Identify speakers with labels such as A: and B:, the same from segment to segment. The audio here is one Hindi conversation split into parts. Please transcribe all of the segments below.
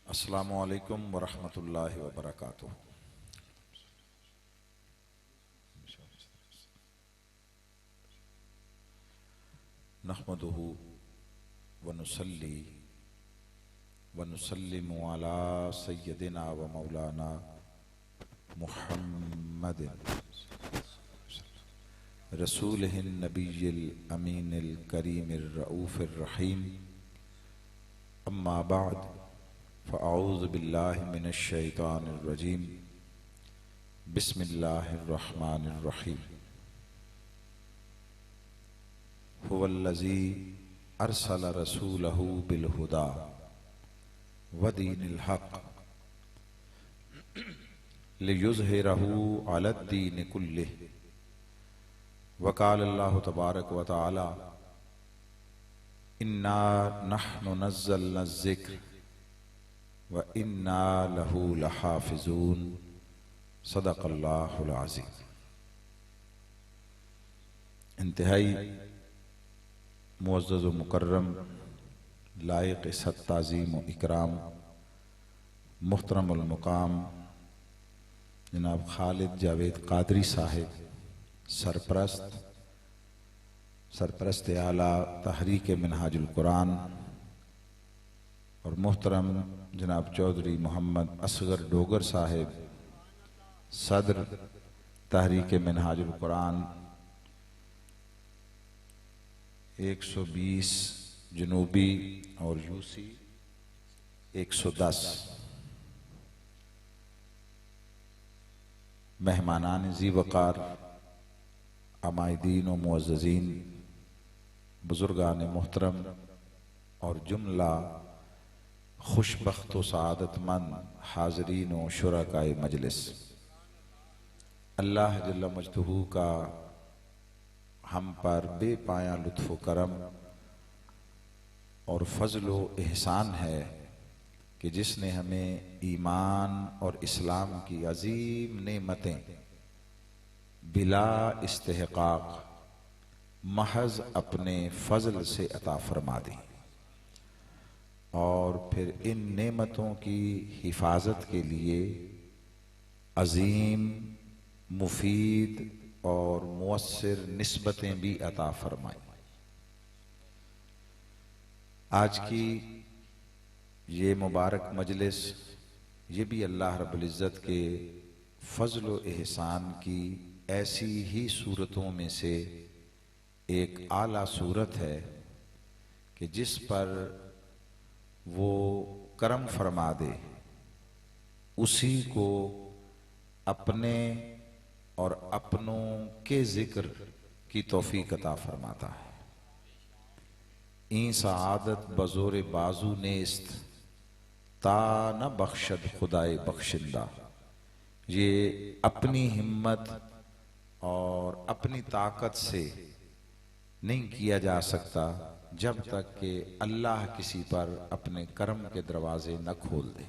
A: अस्सलामु अलैकुम वरहमतुल्लाहि वबरकातुह। नहमदुहु व नुसल्ली व नुसल्लिमु अला सय्यदिना व मौलाना मुहम्मदिन रसूलिहिन नबिय्यिल अमीनिल करीमिर रऊफिर रहीम। अम्मा बाद फ़अऊज़ु बिल्लाहि मिनश शैतानिर रजीम। बिस्मिल्लाहिर रहमानिर रहीम। हुवल्लज़ी अरसल रसूलहु बिल हुदा व दीनिल हक़ लियुज़हिरहु अलद्दीनि कुल्लिहि। वक़ाल अल्लाहु तबारक व तआला इन्ना नहनु नज़्ज़लना ज़िक्र व इन्ना लहू लहाफ़िज़ून। सदक़ल्लाहुल अज़ीम। इंतहाई मुअज़्ज़ज़ व मुकर्रम लायक़ सत्ताज़ीम व इकराम मुहतरमुल मुक़ाम जनाब खालिद जावेद क़ादरी साहिब सरपरस्त आला तहरीक मिनहाजुल कुरान और मुहतरम जनाब चौधरी मोहम्मद असगर डोगर साहिब सदर तहरीक मिनहाजुल कुरान 120 जनूबी और यूसी 110 मेहमानान ज़ी वक़ार अमायदीन व मुअज़्ज़ज़ीन बुज़ुर्गान मोहतरम और जुमला खुशबख्त व सआदतमंद हाज़रीन व शुरकाए मजलिस, अल्लाह जल्ल मजदहू का हम पर बेपाया लुत्फ़ व करम और फ़ज़ल व एहसान है कि जिसने हमें ईमान और इस्लाम की अज़ीम नेमतें बिला इस्तेहक़ाक़ महज अपने फ़ज़ल से अता फ़रमा दी और फिर इन नेमतों की हिफाजत के लिए अज़ीम, मुफीद और मुअस्सिर निस्बतें भी अता फरमाई। आज की ये मुबारक मजलिस ये भी अल्लाह रब्बुल इज़्ज़त के फ़ज़ल व एहसान की ऐसी ही सूरतों में से एक आला सूरत है कि जिस पर वो करम फरमा दे उसी को अपने और अपनों के ज़िक्र की तौफ़ीक़ अता फरमाता है। ई सआदत बज़ोर बाजू नेस्त ता न बख्शद खुदाए बख्शिंदा। ये अपनी हिम्मत और अपनी ताकत से नहीं किया जा सकता जब तक कि अल्लाह किसी पर अपने करम के दरवाजे न खोल दे।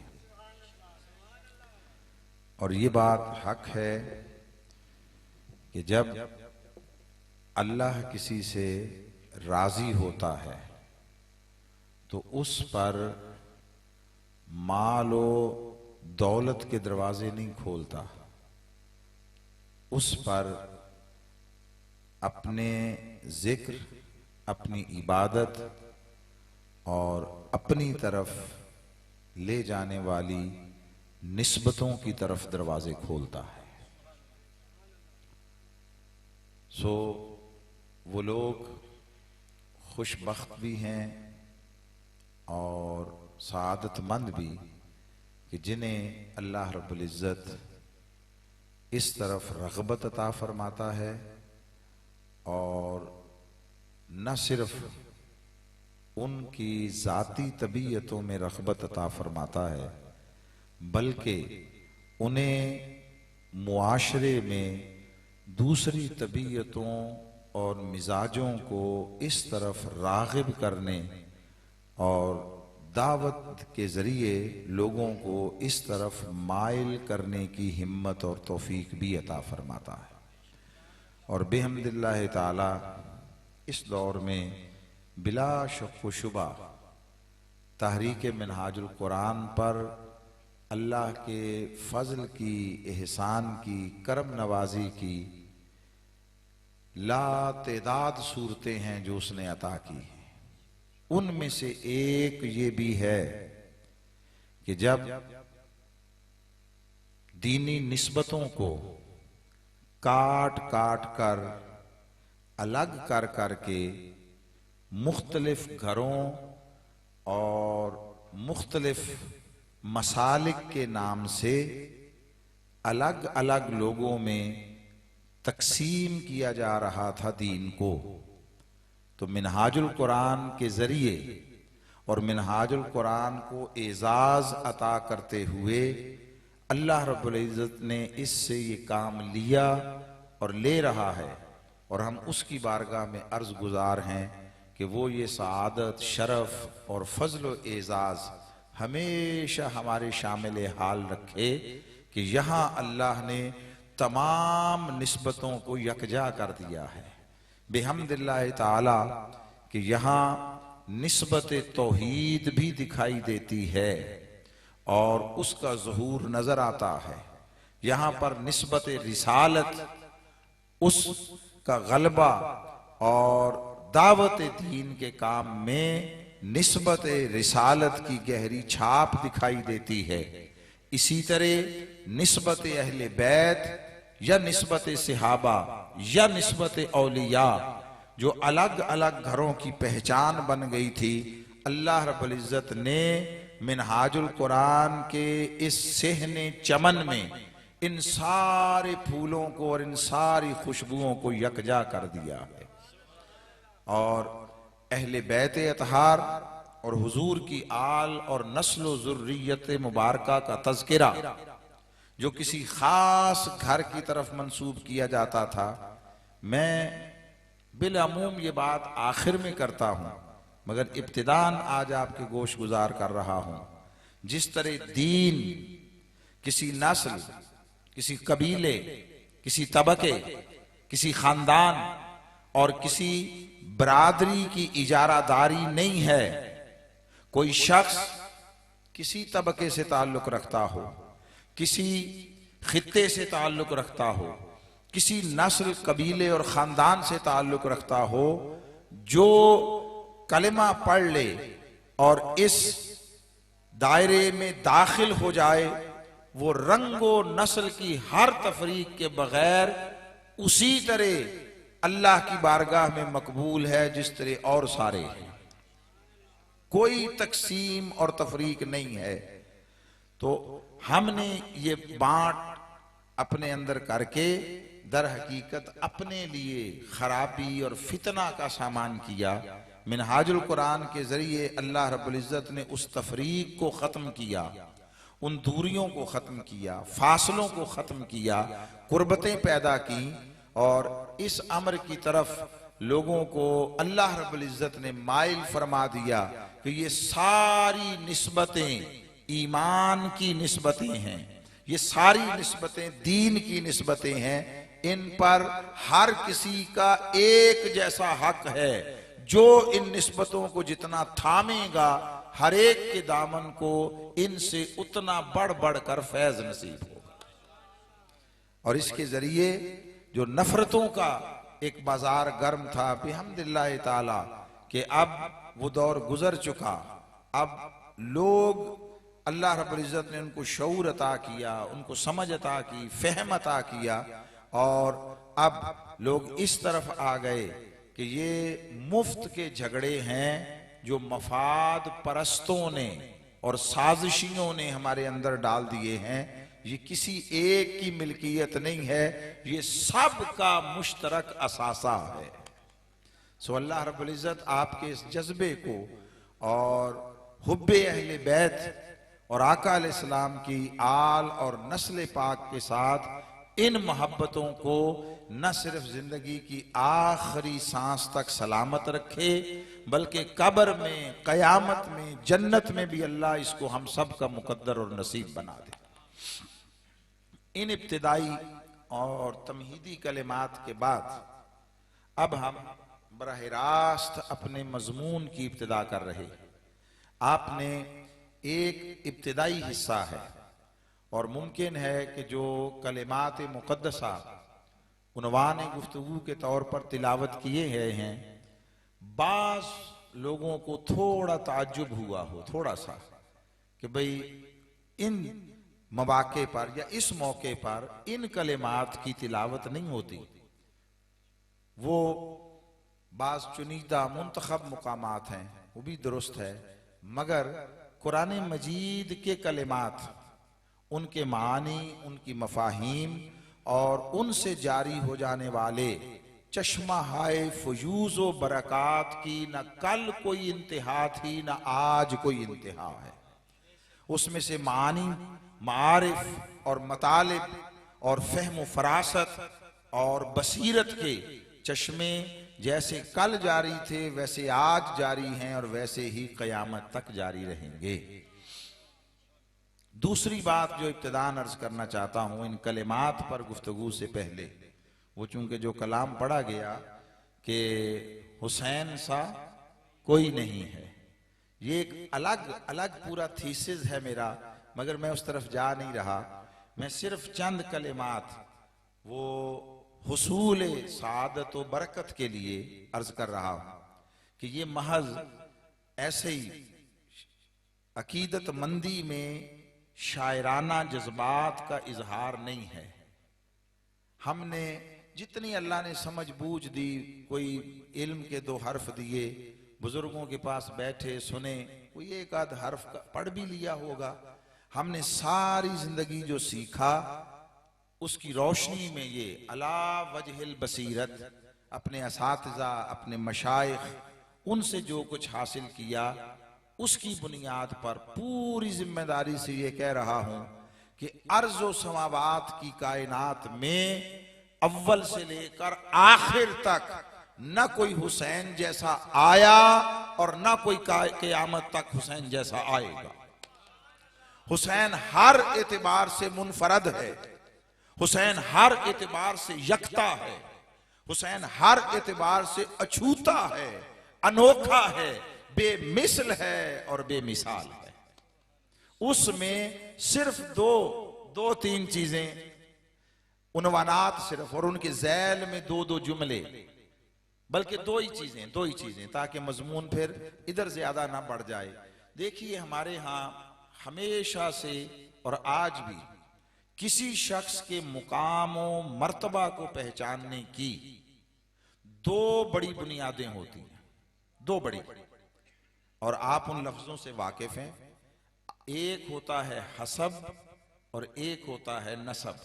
A: और ये बात हक है कि जब अल्लाह किसी से राजी होता है तो उस पर मालो दौलत के दरवाजे नहीं खोलता, उस पर अपने जिक्र, अपनी इबादत और अपनी तरफ ले जाने वाली निस्बतों की तरफ दरवाजे खोलता है। सो वो लोग खुशबख्त भी हैं और सआदतमंद भी कि जिन्हें अल्लाह रब्बुल इज़्ज़त इस तरफ रग़बत अता फरमाता है और न सिर्फ उनकी ज़ाती तबीयतों में रग़बत अता फरमाता है बल्कि उन्हें मुआशरे में दूसरी तबीयतों और मिजाजों को इस तरफ राग़िब करने और दावत के ज़रिए लोगों को इस तरफ माइल करने की हिम्मत और तौफ़ीक भी अता फरमाता है। और बिहम्दिल्लाह ताला इस दौर में बिला शक व शुबा तहरीक मिनहाजुल कुरान पर अल्लाह के फजल की, एहसान की, करम नवाजी की लातेदाद सूरतें हैं जो उसने अता की हैं। उनमें से एक ये भी है कि जब दीनी निस्बतों को काट काट कर, अलग कर कर के मुख्तलिफ घरों और मुख्तलिफ मसालिक के नाम से अलग अलग लोगों में तकसीम किया जा रहा था दीन को, तो मिनहाजुल कुरान के जरिए और मिनहाजुल कुरान को एजाज अता करते हुए अल्लाह रब्बुल इज़्ज़त ने इससे ये काम लिया और ले रहा है, और हम उसकी बारगाह में अर्ज गुजार हैं कि वो ये सआदत, शरफ और फजल व एजाज हमेशा हमारे शामिल हाल रखे कि यहाँ अल्लाह ने तमाम निस्बतों को यकजा कर दिया है बिहम्दिल्लाह ताला, कि यहाँ निस्बत तौहीद भी दिखाई देती है और उसका ज़हूर नजर आता है। यहाँ पर निस्बत रिसालत, उसका गलबा और दावत दीन के काम में निस्बत रिसालत की गहरी छाप दिखाई देती है। इसी तरह निस्बत अहले बैत या निस्बत सहाबा या निस्बत औलिया जो अलग अलग घरों की पहचान बन गई थी, अल्लाह रब्बुल इज़्ज़त ने मिनहाजुल कुरान के इस सेहने चमन में इन सारे फूलों को और इन सारी खुशबुओं को यकजा कर दिया है। और अहले बैत अतहार और हुजूर की आल और नस्ल ज़ुर्रियत मुबारका का तज़किरा जो किसी खास घर की तरफ मंसूब किया जाता था, मैं बिलअमूम ये बात आखिर में करता हूँ, मगर इब्तिदान आज आपके गोश गुजार कर रहा हूँ। जिस तरह दीन किसी नस्ल, किसी कबीले, किसी तबके, किसी खानदान और किसी बरादरी की इजारादारी नहीं है। कोई शख्स किसी तबके से ताल्लुक रखता हो, किसी खित्ते से ताल्लुक रखता हो, किसी नस्ल, कबीले और खानदान से ताल्लुक रखता हो, जो कलिमा पढ़ ले और इस दायरे में दाखिल हो जाए, वो रंगो नस्ल की हर तफरीक के बगैर उसी तरह अल्लाह की बारगाह में मकबूल है जिस तरह और सारे हैं। कोई तकसीम और तफरीक नहीं है। तो हमने ये बांट अपने अंदर करके दर हकीकत अपने लिए खराबी और फितना का सामान किया। मिनहाजुल कुरान के जरिए अल्लाह रब्बुल इज़्ज़त ने उस तफरीक को ख़त्म किया, उन दूरियों को ख़त्म किया, फासलों को ख़त्म किया, कुर्बतें पैदा की, और इस अमर की तरफ लोगों को अल्लाह रब्बुल इज़्ज़त ने माइल फरमा दिया कि ये सारी निस्बतें ईमान की निस्बतें हैं, ये सारी निस्बतें दीन की निस्बतें हैं, इन पर हर किसी का एक जैसा हक है। जो इन निस्बतों को जितना थामेगा, हर एक के दामन को इनसे उतना बढ़ बढ़ कर फैज नसीब होगा। और इसके जरिए जो नफरतों का एक बाजार गर्म था, बिहम्दिल्लाह ताला, कि अब वो दौर गुजर चुका। अब लोग, अल्लाह रब्बुल इज़्ज़त ने उनको शऊर अता किया, उनको समझ अता की, फहम अता किया, और अब लोग इस तरफ आ गए कि ये मुफ्त के झगड़े हैं जो मफाद परस्तों ने और साजिशियों ने हमारे अंदर डाल दिए हैं। ये किसी एक की मिल्कियत नहीं है, ये सब का मुश्तरक असासा है। सो अल्लाह रब्बुल इज़्ज़त आपके इस जज्बे को और हुब्बे अहले बैत और आका अलैहिस्सलाम की आल और नस्ल पाक के साथ इन मोहब्बतों को न सिर्फ जिंदगी की आखिरी सांस तक सलामत रखे, बल्कि कब्र में, कयामत में, जन्नत में भी अल्लाह इसको हम सब का मुकद्दर और नसीब बना दे। इन इब्तिदाई और तमहीदी कलिमात के बाद अब हम बराह रास्त अपने मजमून की इब्तिदा कर रहे। आपने एक इब्तिदाई हिस्सा है और मुमकिन है कि जो कलिमात मुक़द्दसा उन्वान गुफ्तगू के तौर पर तिलावत किए गए हैं, बास लोगों को थोड़ा ताज्जुब हुआ हो, थोड़ा सा, कि भाई इन मौके पर या इस मौके पर इन कलिमात की तिलावत नहीं होती। वो बास चुनीदा मुंतखब मुकामात हैं, वो भी दुरुस्त है, मगर कुरान मजीद के कलिमात, उनके मानी, उनकी मफाहीम और उनसे जारी हो जाने वाले चश्मा हाय फयूज व बरक़ात की न कल कोई इंतहा थी न आज कोई इंतहा है। उसमें से मानी, मारिफ और मतालिब और फहम फरासत और बसीरत के चश्मे जैसे कल जारी थे वैसे आज जारी हैं और वैसे ही क़यामत तक जारी रहेंगे। दूसरी बात जो इब्तिदान अर्ज करना चाहता हूं इन कलिमात पर गुफ्तगू से पहले, वो चूंकि जो कलाम पढ़ा गया कि हुसैन सा कोई नहीं है, ये एक अलग अलग पूरा थीसिस है मेरा, मगर मैं उस तरफ जा नहीं रहा। मैं सिर्फ चंद कलिमात वो हुसूल सादत व बरकत के लिए अर्ज कर रहा हूं कि ये महज ऐसे ही अकीदत मंदी में शायराना जज्बात का इजहार नहीं है। हमने जितनी अल्लाह ने समझ बूझ दी, कोई इल्म के 2 हर्फ दिए, बुजुर्गों के पास बैठे सुने, कोई एक आध हर्फ पढ़ भी लिया होगा। हमने सारी जिंदगी जो सीखा उसकी रोशनी में ये अला वजहिल बसीरत, अपने असातिज़ा, अपने मशाइख, उनसे जो कुछ हासिल किया उसकी बुनियाद पर पूरी जिम्मेदारी से ये कह रहा हूं कि अर्ज़ो समावात की कायनात में अव्वल से लेकर आखिर तक न कोई हुसैन जैसा आया और न कोई क़यामत तक हुसैन जैसा आएगा। हुसैन हर एतबार से मुनफरद है, हुसैन हर एतबार से यकता है, हुसैन हर एतबार से अछूता है, अनोखा है, बेमिसल है और बेमिसाल है। उसमें सिर्फ दो तीन चीजें उन्वानात सिर्फ, और उनके ज़ैल में 2 जुमले, बल्कि दो ही चीजें ताकि मजमून फिर इधर ज्यादा ना बढ़ जाए। देखिए हमारे यहां हमेशा से और आज भी किसी शख्स के मुकाम व मर्तबा को पहचानने की 2 बड़ी बुनियादें होती हैं, 2 बड़ी, और आप उन लफ्जों से वाकिफ हैं। एक होता है हसब और एक होता है नसब।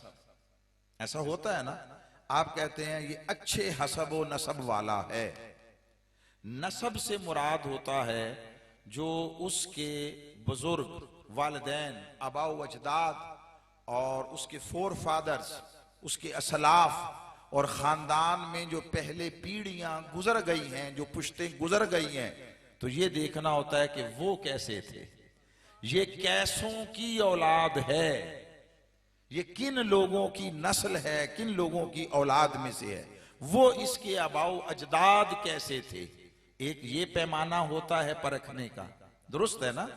A: ऐसा होता है ना, आप कहते हैं ये अच्छे हसब व नसब वाला है। नसब से मुराद होता है जो उसके बुजुर्ग, वालिदैन, आबाओ अजदाद और उसके 4 फादर्स, उसके असलाफ और खानदान में जो पहले पीढ़ियां गुजर गई हैं, जो पुश्तें गुजर गई हैं, तो ये देखना होता है कि वो कैसे थे, ये कैसों की औलाद है, ये किन लोगों की नस्ल है, किन लोगों की औलाद में से है, वो इसके आबाओ अजदाद कैसे थे। एक ये पैमाना होता है परखने का, दुरुस्त है ना।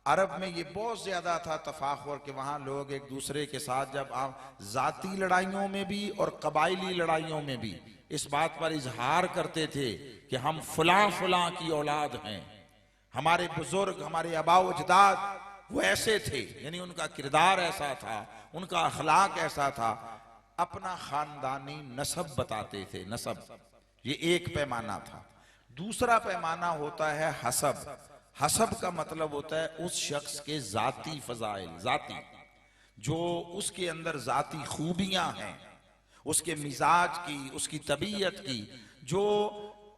A: अरब में ये बहुत ज्यादा था तफाखुर कि वहां लोग एक दूसरे के साथ जब आप जाती लड़ाइयों में भी और कबायली लड़ाइयों में भी इस बात पर इजहार करते थे कि हम फलां फलां की औलाद हैं, हमारे बुजुर्ग, हमारे आबाओ अजदाद वो ऐसे थे, यानी उनका किरदार ऐसा था, उनका अखलाक ऐसा था, अपना खानदानी नसब बताते थे, नसब। ये एक पैमाना था। दूसरा पैमाना होता है हसब। हसब का मतलब होता है उस शख्स के जाती फजाइल, जाती जो उसके अंदर जाती खूबियां हैं, उसके मिजाज की, उसकी तबीयत की, जो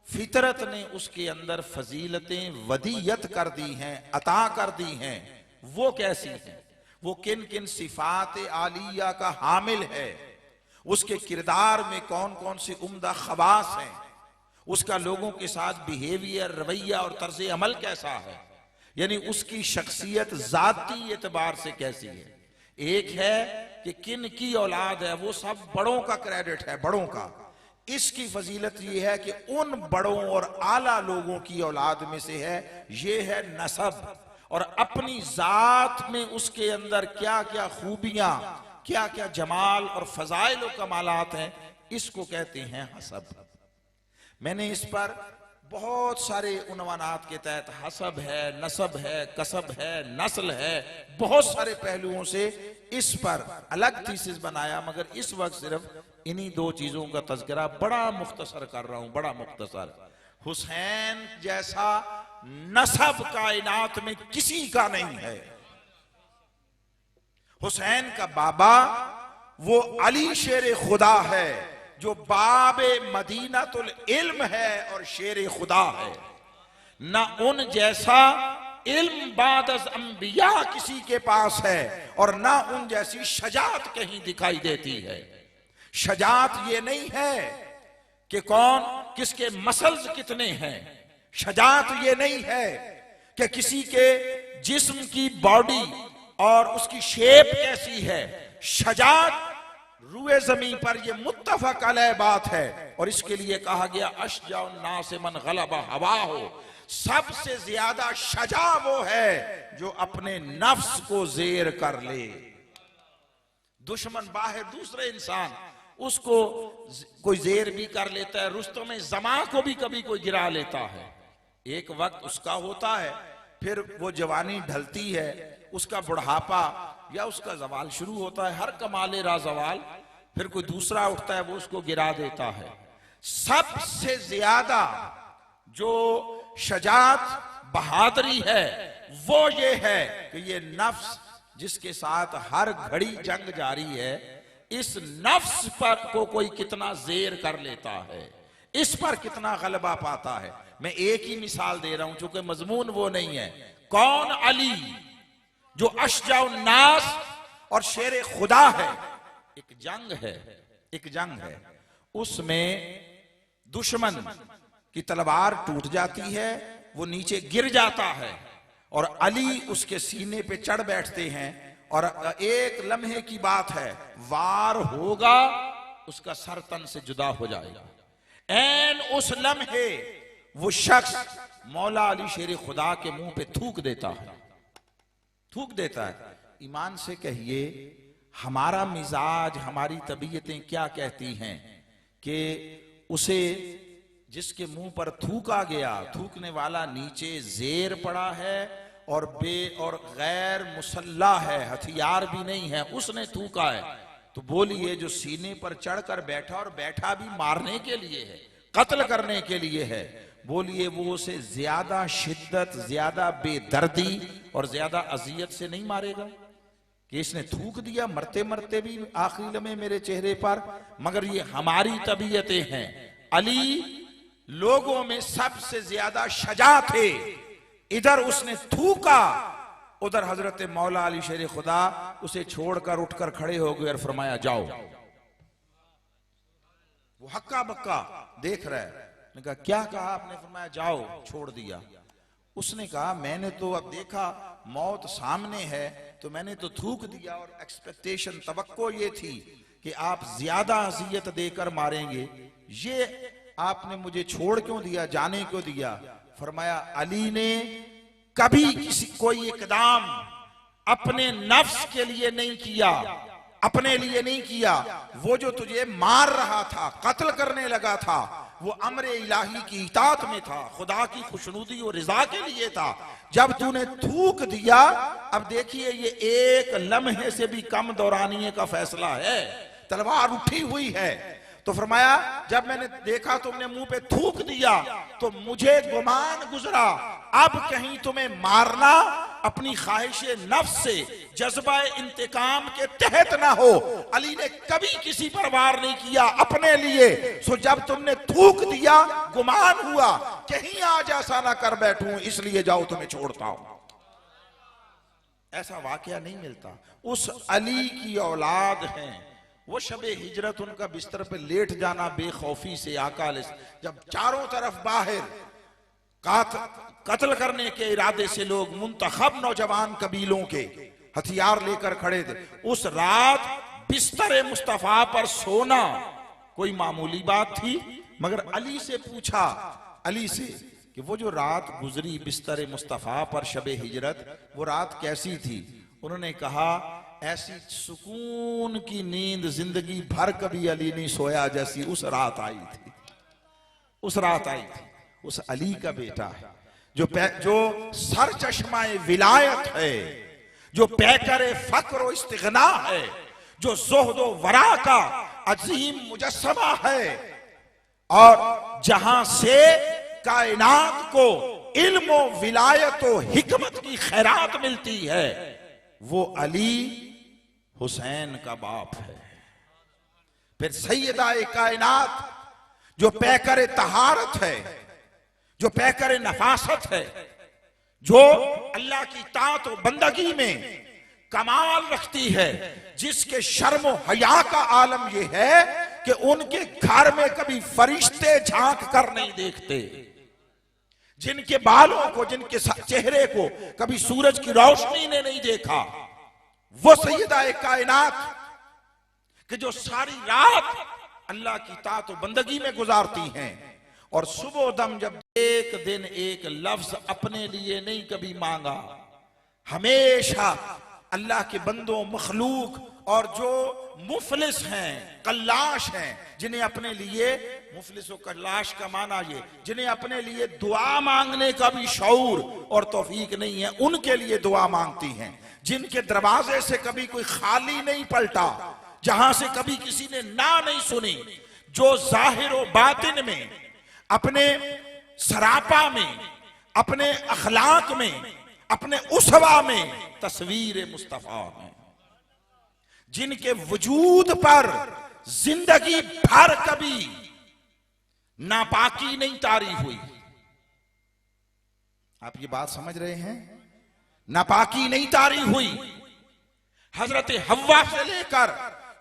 A: फितरत ने उसके अंदर फजीलतें वदीयत कर दी हैं, अता कर दी हैं, वो कैसी हैं, वो किन किन सिफात आलिया का हामिल है, उसके किरदार में कौन कौन सी उम्दा खवास हैं, उसका लोगों के साथ बिहेवियर, रवैया और तर्ज अमल कैसा है, यानी उसकी शख्सियत जाती एतबार से कैसी है। एक है कि किन की औलाद है, वो सब बड़ों का क्रेडिट है, बड़ों का। इसकी फजीलत यह है कि उन बड़ों और आला लोगों की औलाद में से है। ये है नसब, और अपनी जात में उसके अंदर क्या क्या खूबियां, क्या क्या जमाल और फजाइल और कमालात हैं, इसको कहते हैं हसब। मैंने इस पर बहुत सारे उन्वानात के तहत, हसब है, नसब है, कसब है, नस्ल है, बहुत सारे पहलुओं से इस पर अलग थीसिस बनाया, मगर इस वक्त सिर्फ इन्हीं दो चीजों का तज़किरा बड़ा मुख्तसर कर रहा हूं, बड़ा मुख्तसर। हुसैन जैसा नसब कायनात में किसी का नहीं है। हुसैन का बाबा वो अली शेर खुदा है, जो बाबे मदीनातुल इल्म है और शेर खुदा है। ना उन जैसा इल्म बाद अज़ अंबिया किसी के पास है, और ना उन जैसी शजात कहीं दिखाई देती है। शजात ये नहीं है कि कौन किसके मसल्स कितने हैं, शजात ये नहीं है कि किसी के जिस्म की बॉडी और उसकी शेप कैसी है। शजात रुए जमीन पर ये मुत्तफक अलैह बात है, और इसके लिए कहा गया अशजाउन नास मन गलबा हवा हो, सबसे ज्यादा शजा वो है जो अपने नफ्स को जेर कर ले। दुश्मन बाहर दूसरे इंसान उसको कोई जेर भी कर लेता है, रुस्तम जमा को भी कभी कोई गिरा लेता है। एक वक्त उसका होता है, फिर वो जवानी ढलती है, उसका बुढ़ापा या उसका जवाल शुरू होता है, हर कमाले रा जवाल, फिर कोई दूसरा उठता है वो उसको गिरा देता है। सबसे ज्यादा जो शजात बहादुरी है वो ये है कि ये नफ्स जिसके साथ हर घड़ी जंग जारी है, इस नफ्स पर को कोई कितना जेर कर लेता है, इस पर कितना गलबा पाता है। मैं एक ही मिसाल दे रहा हूं चूंकि मजमून वो नहीं है। कौन अली जो अशजाउन नास और शेर खुदा है। एक जंग है, एक जंग है, उसमें दुश्मन की तलवार टूट जाती है, वो नीचे गिर जाता है, और अली उसके सीने पे चढ़ बैठते हैं, और एक लम्हे की बात है, वार होगा उसका सर तन से जुदा हो जाएगा। ऐन उस लम्हे वो शख्स मौला अली शेर खुदा के मुंह पे थूक देता है, थूक देता है। ईमान से कहिए हमारा मिजाज, हमारी तबीयतें क्या कहती हैं कि उसे जिसके मुंह पर थूका गया, थूकने वाला नीचे जेर पड़ा है और गैर मुसल्ला है, हथियार भी नहीं है, उसने थूका है, तो बोलिए जो सीने पर चढ़कर बैठा, और बैठा भी मारने के लिए है, कत्ल करने के लिए है, बोलिए वो उसे ज्यादा शिद्दत, ज्यादा बेदर्दी और ज्यादा अजियत से नहीं मारेगा कि इसने थूक दिया, मरते मरते भी आखिरी लम्हे मेरे चेहरे पर। मगर ये हमारी तबीयतें हैं। अली लोगों में सबसे ज्यादा शजा थे, इधर उसने थूका, उधर हजरत मौला अली शेर खुदा उसे छोड़कर उठकर खड़े हो गए और फरमाया जाओ। वो हक्का बक्का देख रहा है, ने कहा क्या कहा आपने? फरमाया जाओ, छोड़ दिया। उसने कहा मैंने तो अब देखा मौत सामने है तो मैंने तो थूक दिया, और एक्सपेक्टेशन, तवक्को ये थी कि आप ज्यादा अजियत देकर मारेंगे, ये आपने मुझे छोड़ क्यों दिया, जाने क्यों दिया? फरमाया अली ने कभी कोई इकदाम अपने नफ्स के लिए नहीं किया, अपने लिए नहीं किया। वो जो तुझे मार रहा था, कत्ल करने लगा था, वो अमरे इलाही की इताअत में था, खुदा की खुशनुदी और रिजा के लिए था। जब तूने थूक दिया, अब देखिए ये एक लम्हे से भी कम दौरानिये का फैसला है, तलवार उठी हुई है। तो फरमाया जब मैंने देखा तुमने मुंह पे थूक दिया तो मुझे गुमान गुजरा अब कहीं तुम्हें मारना अपनी ख्वाहिश नफ्स से, जज्बा इंतकाम के तहत ना हो। अली ने कभी किसी पर वार नहीं किया अपने लिए। सो जब तुमने थूक दिया, गुमान हुआ कहीं आज ऐसा ना कर बैठूं, इसलिए जाओ तुम्हें छोड़ता हूं। ऐसा वाकया नहीं मिलता। उस अली की औलाद हैं, वो शबे हिजरत उनका बिस्तर पे लेट जाना बेखौफी से, आका जब चारों तरफ बाहर कत्ल करने के इरादे से लोग मुंतखब नौजवान कबीलों के हथियार लेकर खड़े थे, उस रात बिस्तर मुस्तफा पर सोना कोई मामूली बात थी, मगर अली से पूछा, अली से, कि वो जो रात गुजरी बिस्तर मुस्तफ़ा पर शबे हिजरत, वो रात कैसी थी? उन्होंने कहा ऐसी सुकून की नींद जिंदगी भर कभी अली नहीं सोया जैसी उस रात आई थी। उस रात आई थी। उस अली का बेटा है जो सर चश्माए विलायत है, जो पैकर फक्र और इस्तिगना है, जो ज़ुहद वरा का अजीम मुजस्समा है, और जहां से कायनात को इल्म व विलायत व हिकमत की खैरात मिलती है, वो अली हुसैन का बाप है। फिर सैयदा-ए कायनात जो पैकर तहारत है, जो पैकर नफासत है, जो अल्लाह की ताअत और बंदगी में कमाल रखती है, जिसके शर्म व हया का आलम यह है कि उनके घर में कभी फरिश्ते झांक कर नहीं देखते, जिनके बालों को, जिनके चेहरे को कभी सूरज की रोशनी ने नहीं देखा, वो सैयदा-ए कायनात कि जो सारी रात अल्लाह की ताअत और बंदगी में गुजारती हैं, और सुबह दम जब एक दिन एक लफ्ज अपने लिए नहीं कभी मांगा, हमेशा अल्लाह के बंदों, मखलूक और जो मुफलिस हैं, कल्लाश हैं, जिन्हें अपने लिए, मुफलिस और कल्लाश का माना ये, जिन्हें अपने लिए दुआ मांगने का भी शऊर और तौफीक नहीं है, उनके लिए दुआ मांगती हैं। जिनके दरवाजे से कभी कोई खाली नहीं पलटा, जहां से कभी किसी ने ना नहीं सुनी, जो जाहिर और बातिन में, अपने सरापा में, अपने अखलाक में, अपने उसवा में तस्वीर मुस्तफा है, जिनके वजूद पर जिंदगी भर कभी नापाकी नहीं तारी हुई। आप ये बात समझ रहे हैं? नापाकी नहीं तारी हुई। हजरत हव्वा से लेकर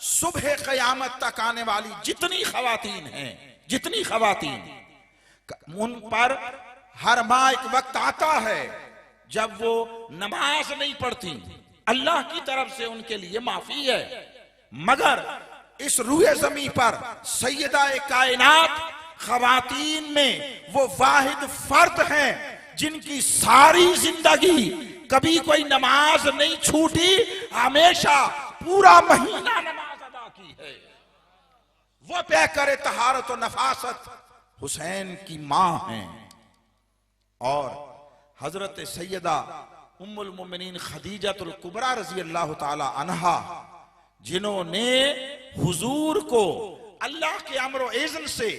A: सुबह कयामत तक आने वाली जितनी खवातीन हैं, जितनी खवातीन, उन पर हर माह एक वक्त आता है जब वो नमाज नहीं पढ़ती, अल्लाह की तरफ से उनके लिए माफी है, मगर इस रूए जमी पर सैयदा-ए कायनात खवातीन में वो वाहिद फर्द हैं जिनकी सारी जिंदगी कभी कोई नमाज नहीं छूटी, हमेशा पूरा महीना नमाज अदा की है। वो पैकर तहारत और नफासत हुसैन की मां हैं। और हजरत सैयदा उम्मुल मोमिनीन खदीजतुल कुबरा रजी अल्लाह ताला अन्हा, जिन्होंने हुजूर को अल्लाह के अम्र इज़्न से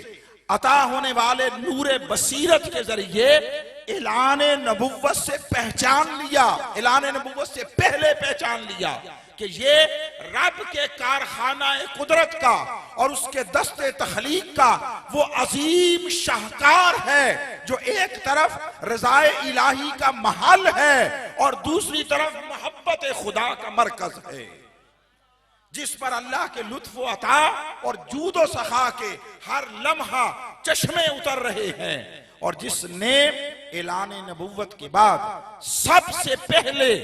A: अता होने वाले नूरे बसीरत के जरिए ऐलाने नबुव्वत से पहचान लिया, ऐलाने नबुव्वत से पहले पहचान लिया कि ये रब के कारखाना कुदरत का और उसके दस्ते तखलीक का वो अजीम शाहकार है, जो एक तरफ रज़ाए इलाही का महल है और दूसरी तरफ मोहब्बत खुदा का मरकज है, जिस पर अल्लाह के लुत्फ अता और जूदो सखा के हर लम्हा चश्मे उतर रहे हैं, और जिसने ऐलाने नबुव्वत के बाद सबसे पहले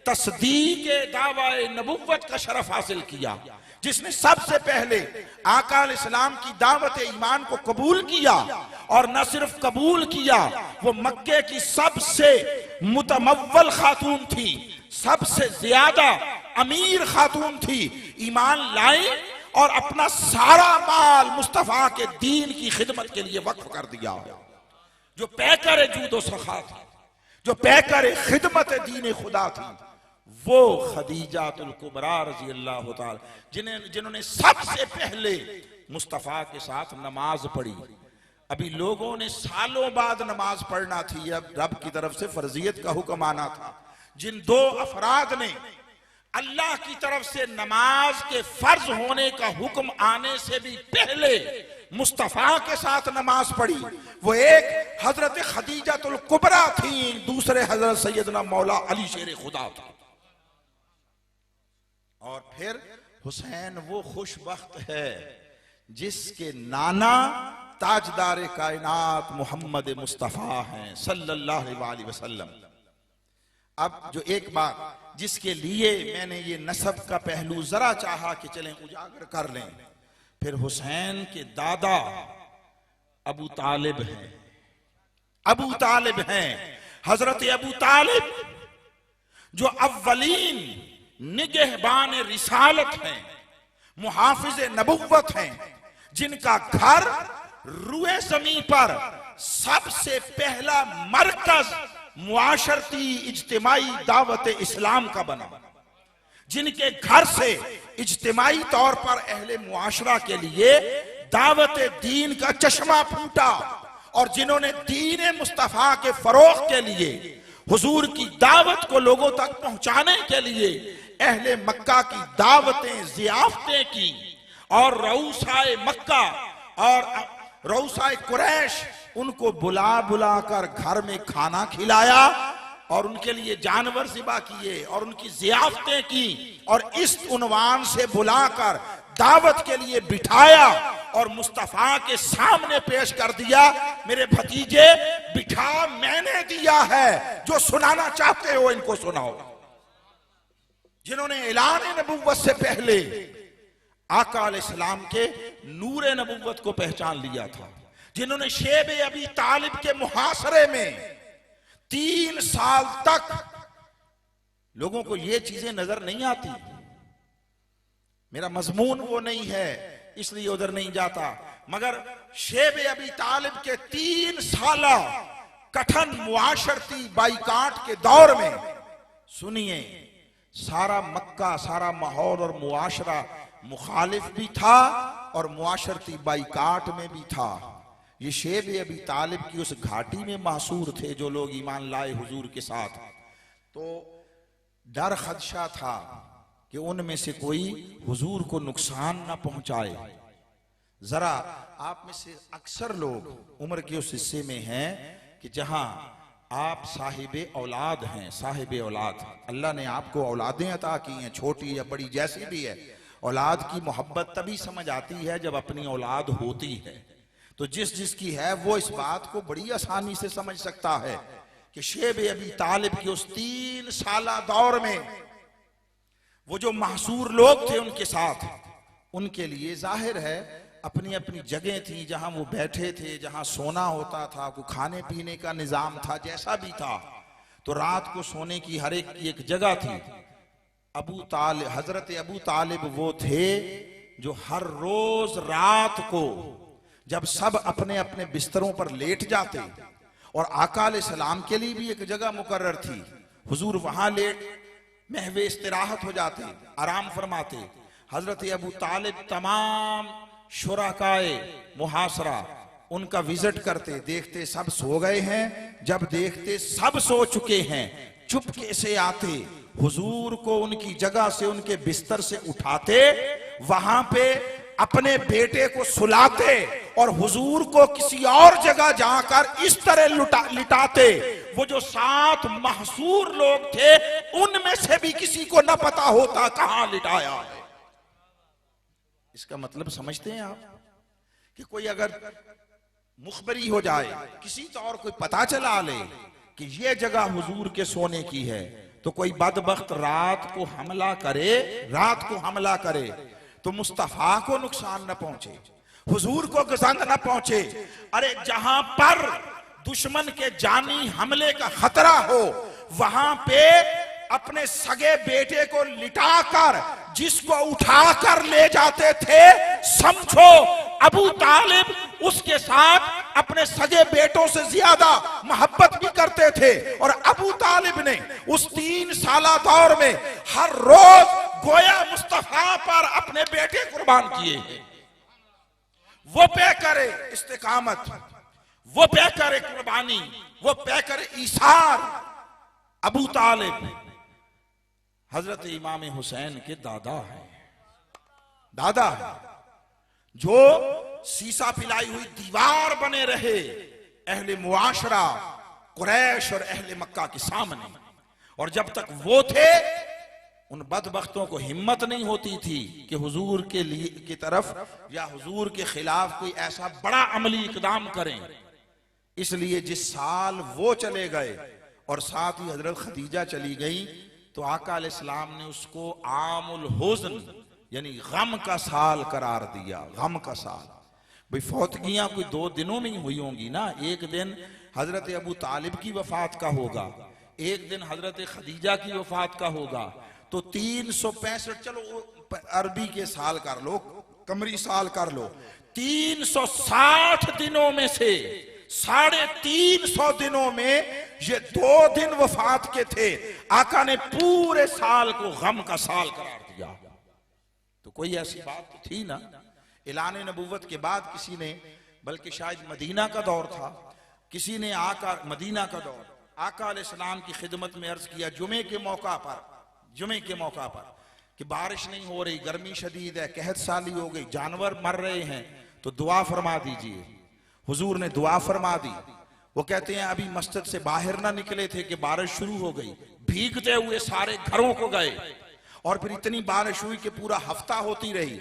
A: तस्दीक दावाए नबुव्वत का शरफ हासिल किया, जिसने सबसे पहले आका अलैहिस्सलाम की दावत ईमान को कबूल किया, और न सिर्फ कबूल किया, वो मक्के की सबसे मुतमव्वल खातून थी, सबसे ज्यादा अमीर खातून थी, ईमान लाई और अपना सारा माल मुस्तफा के दीन की खिदमत के लिए वक्फ कर दिया। जो पैकर जूदो सखा थी, जो पैकर खिदमत दीन खुदा थी, वो खदीजातुल कुबरा रजी अल्लाह ताला, जिन्होंने सबसे पहले मुस्तफा के साथ नमाज पढ़ी। अभी लोगों ने सालों बाद नमाज पढ़ना थी, अब रब की तरफ से फर्जियत का हुक्म आना था। जिन दो अफराद ने अल्लाह की तरफ से नमाज के फर्ज होने का हुक्म आने से भी पहले मुस्तफा के साथ नमाज पढ़ी, वो एक हजरत खदीजातुल कुबरा थी, दूसरे हजरत सैयदना मौला अली शेर खुदा था। और फिर हुसैन वो खुशबख्त है जिसके नाना ताजदार कायनात मोहम्मद मुस्तफा हैं सल्लल्लाहु अलैहि वसल्लम। अब जो एक बात जिसके लिए मैंने ये नसब का पहलू जरा चाहा कि चलें उजागर कर लें,
B: फिर हुसैन के दादा अबू तालिब हैं, अबू तालिब हैं, हजरत अबू तालिब जो अव्वलीन निगहबान रिसालत हैं, मुहाफिज नबुव्वत हैं, जिनका घर रुए ज़मीन पर सबसे पहला मरकज मुआशरती इज्तिमाई दावत इस्लाम का बना, जिनके घर से इज्तिमाई तौर पर अहले मुआशरा के लिए दावत दीन का चश्मा फूटा और जिन्होंने दीन मुस्तफा के फरोग के लिए हुजूर की दावत को लोगों तक पहुंचाने के लिए अहले मक्का की दावतें जियाफतें की और रऊसाए मक्का और रऊसाए कुरैश उनको बुला बुला कर घर में खाना खिलाया और उनके लिए जानवर ज़िबा किए और उनकी जियाफतें की और इस उन्वान से बुलाकर दावत के लिए बिठाया और मुस्तफा के सामने पेश कर दिया, मेरे भतीजे बिठा मैंने दिया है, जो सुनाना चाहते हो इनको सुनाओ। जिन्होंने ऐलान नबुव्वत से पहले आका अलैहिस्सलाम के नूर नबुव्वत को पहचान लिया था, जिन्होंने शेब अबी तालिब के मुहासरे में 3 साल तक लोगों को ये चीजें नजर नहीं आती, मेरा मजमून वो नहीं है इसलिए उधर नहीं जाता, मगर शेब अबी तालिब के 3 साल कठिन मुआशरती बाइकाट के दौर में सुनिए, सारा मक्का, सारा माहौल और मुआशरा मुखालिफ भी था और मुआशरती बाइकाट में भी था। ये शेब अबी तालिब की उस घाटी में मासूर थे जो लोग ईमान लाए हुजूर के साथ, तो डर खदशा था कि उनमें से कोई हुजूर को नुकसान ना पहुंचाए। जरा आप में से अक्सर लोग उम्र के उस हिस्से में हैं कि जहां आप साहिबे औलाद हैं, साहिबे औलाद, अल्लाह ने आपको औलादें अता की हैं, छोटी या बड़ी जैसी भी है। औलाद की मोहब्बत तभी समझ आती है जब अपनी औलाद होती है, तो जिस जिसकी है वो इस बात को बड़ी आसानी से समझ सकता है कि शेब अबी तालिब के उस 3 साला दौर में वो जो महसूर लोग थे उनके साथ, उनके लिए जाहिर है अपनी अपनी जगह थी जहां वो बैठे थे, जहां सोना होता था, को खाने पीने का निजाम था, जैसा भी था, तो रात को सोने की हर एक की एक जगह थी। अबू तालिब, हजरत अबू तालिब वो थे जो हर रोज रात को जब सब अपने अपने बिस्तरों पर लेट जाते और आका अलैहिस्सलाम के लिए भी एक जगह मुकर्रर थी, हुजूर वहां लेट महवे इस्तिराहत हो जाते, आराम फरमाते। हजरत अबू तालिब तमाम शुरकाए मुहासरा उनका विजिट करते, देखते सब सो गए हैं, जब देखते सब सो चुके हैं, चुपके से आते, हुजूर को उनकी जगह से, उनके बिस्तर से उठाते, वहां पे अपने बेटे को सुलाते और हुजूर को किसी और जगह जाकर इस तरह लिटाते, वो जो 7 महसूर लोग थे उनमें से भी किसी को न पता होता कहां लिटाया है। इसका मतलब समझते हैं आप कि कोई अगर मुखबरी हो जाए, किसी तौर कोई पता चला ले कि ये जगह हुजूर के सोने की है, तो कोई बदबख्त रात को हमला करे तो मुस्तफा को नुकसान न पहुंचे, हुजूर को गजंद न पहुंचे। अरे जहां पर दुश्मन के जानी हमले का खतरा हो वहां पे अपने सगे बेटे को लिटाकर जिसको उठाकर ले जाते थे, समझो अबू तालिब उसके साथ अपने सगे बेटों से ज्यादा मोहब्बत भी करते थे। और अबू तालिब ने उस 3 साला दौर में हर रोज गोया मुस्तफा पर अपने बेटे कुर्बान किए। वो पे करे इस्तिकामत, वो पे करे कुर्बानी, वो पे करे ईसार। अबू तालिब हजरत इमाम हुसैन के दादा है, जो सीसा पिलाई हुई दीवार बने रहे अहले मुआशरा कुरैश और अहले मक्का के सामने। और जब तक वो थे उन बदबख्तों को हिम्मत नहीं होती थी कि हुजूर के लिए की तरफ या हुजूर के खिलाफ कोई ऐसा बड़ा अमली इकदाम करें। इसलिए जिस साल वो चले गए और साथ ही हजरत खदीजा चली गई, तो आका अलैहिस्सलाम ने उसको आमुल हुज़्न यानी गम का साल करार दिया, गम का साल। भाई फौतगियां कोई 2 दिनों में ही हुई होंगी ना, एक दिन हजरत अबू तालिब की वफात का होगा, एक दिन हजरत खदीजा की वफात का होगा, तो 365, चलो अरबी के साल कर लो, कमरी साल कर लो, 360 दिनों में से 350 दिनों में ये 2 दिन वफात के थे। आका ने पूरे साल को गम का साल करार दिया। तो कोई ऐसी बात तो थी ना। ऐलान नबूवत के बाद किसी ने, बल्कि शायद मदीना का दौर था, किसी ने मदीना का दौर आका अलैहिस्सलाम की खिदमत में अर्ज किया जुमे के मौका पर कि बारिश नहीं हो रही, गर्मी शदीद है, कहत साली हो गई, जानवर मर रहे हैं, तो दुआ फरमा दीजिए। हुजूर ने दुआ फरमा दी। वो कहते हैं अभी मस्जिद से बाहर ना निकले थे कि बारिश शुरू हो गई, भीगते हुए सारे घरों को गए, और फिर इतनी बारिश हुई कि पूरा हफ्ता होती रही।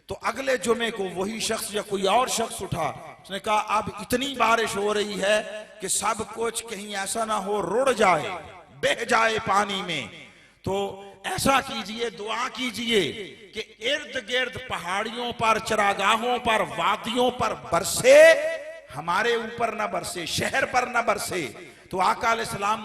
B: तो अगले जुमे को वही शख्स या कोई और शख्स उठा, उसने कहा अब इतनी बारिश हो रही है कि सब कुछ कहीं ऐसा ना हो रुड़ जाए, बह जाए पानी में, तो ऐसा कीजिए, दुआ कीजिए कि इर्द गिर्द पहाड़ियों पर, चरागाहों पर, वादियों पर बरसे, हमारे ऊपर ना बरसे, शहर पर ना बरसे। तो आका अलैहिस्सलाम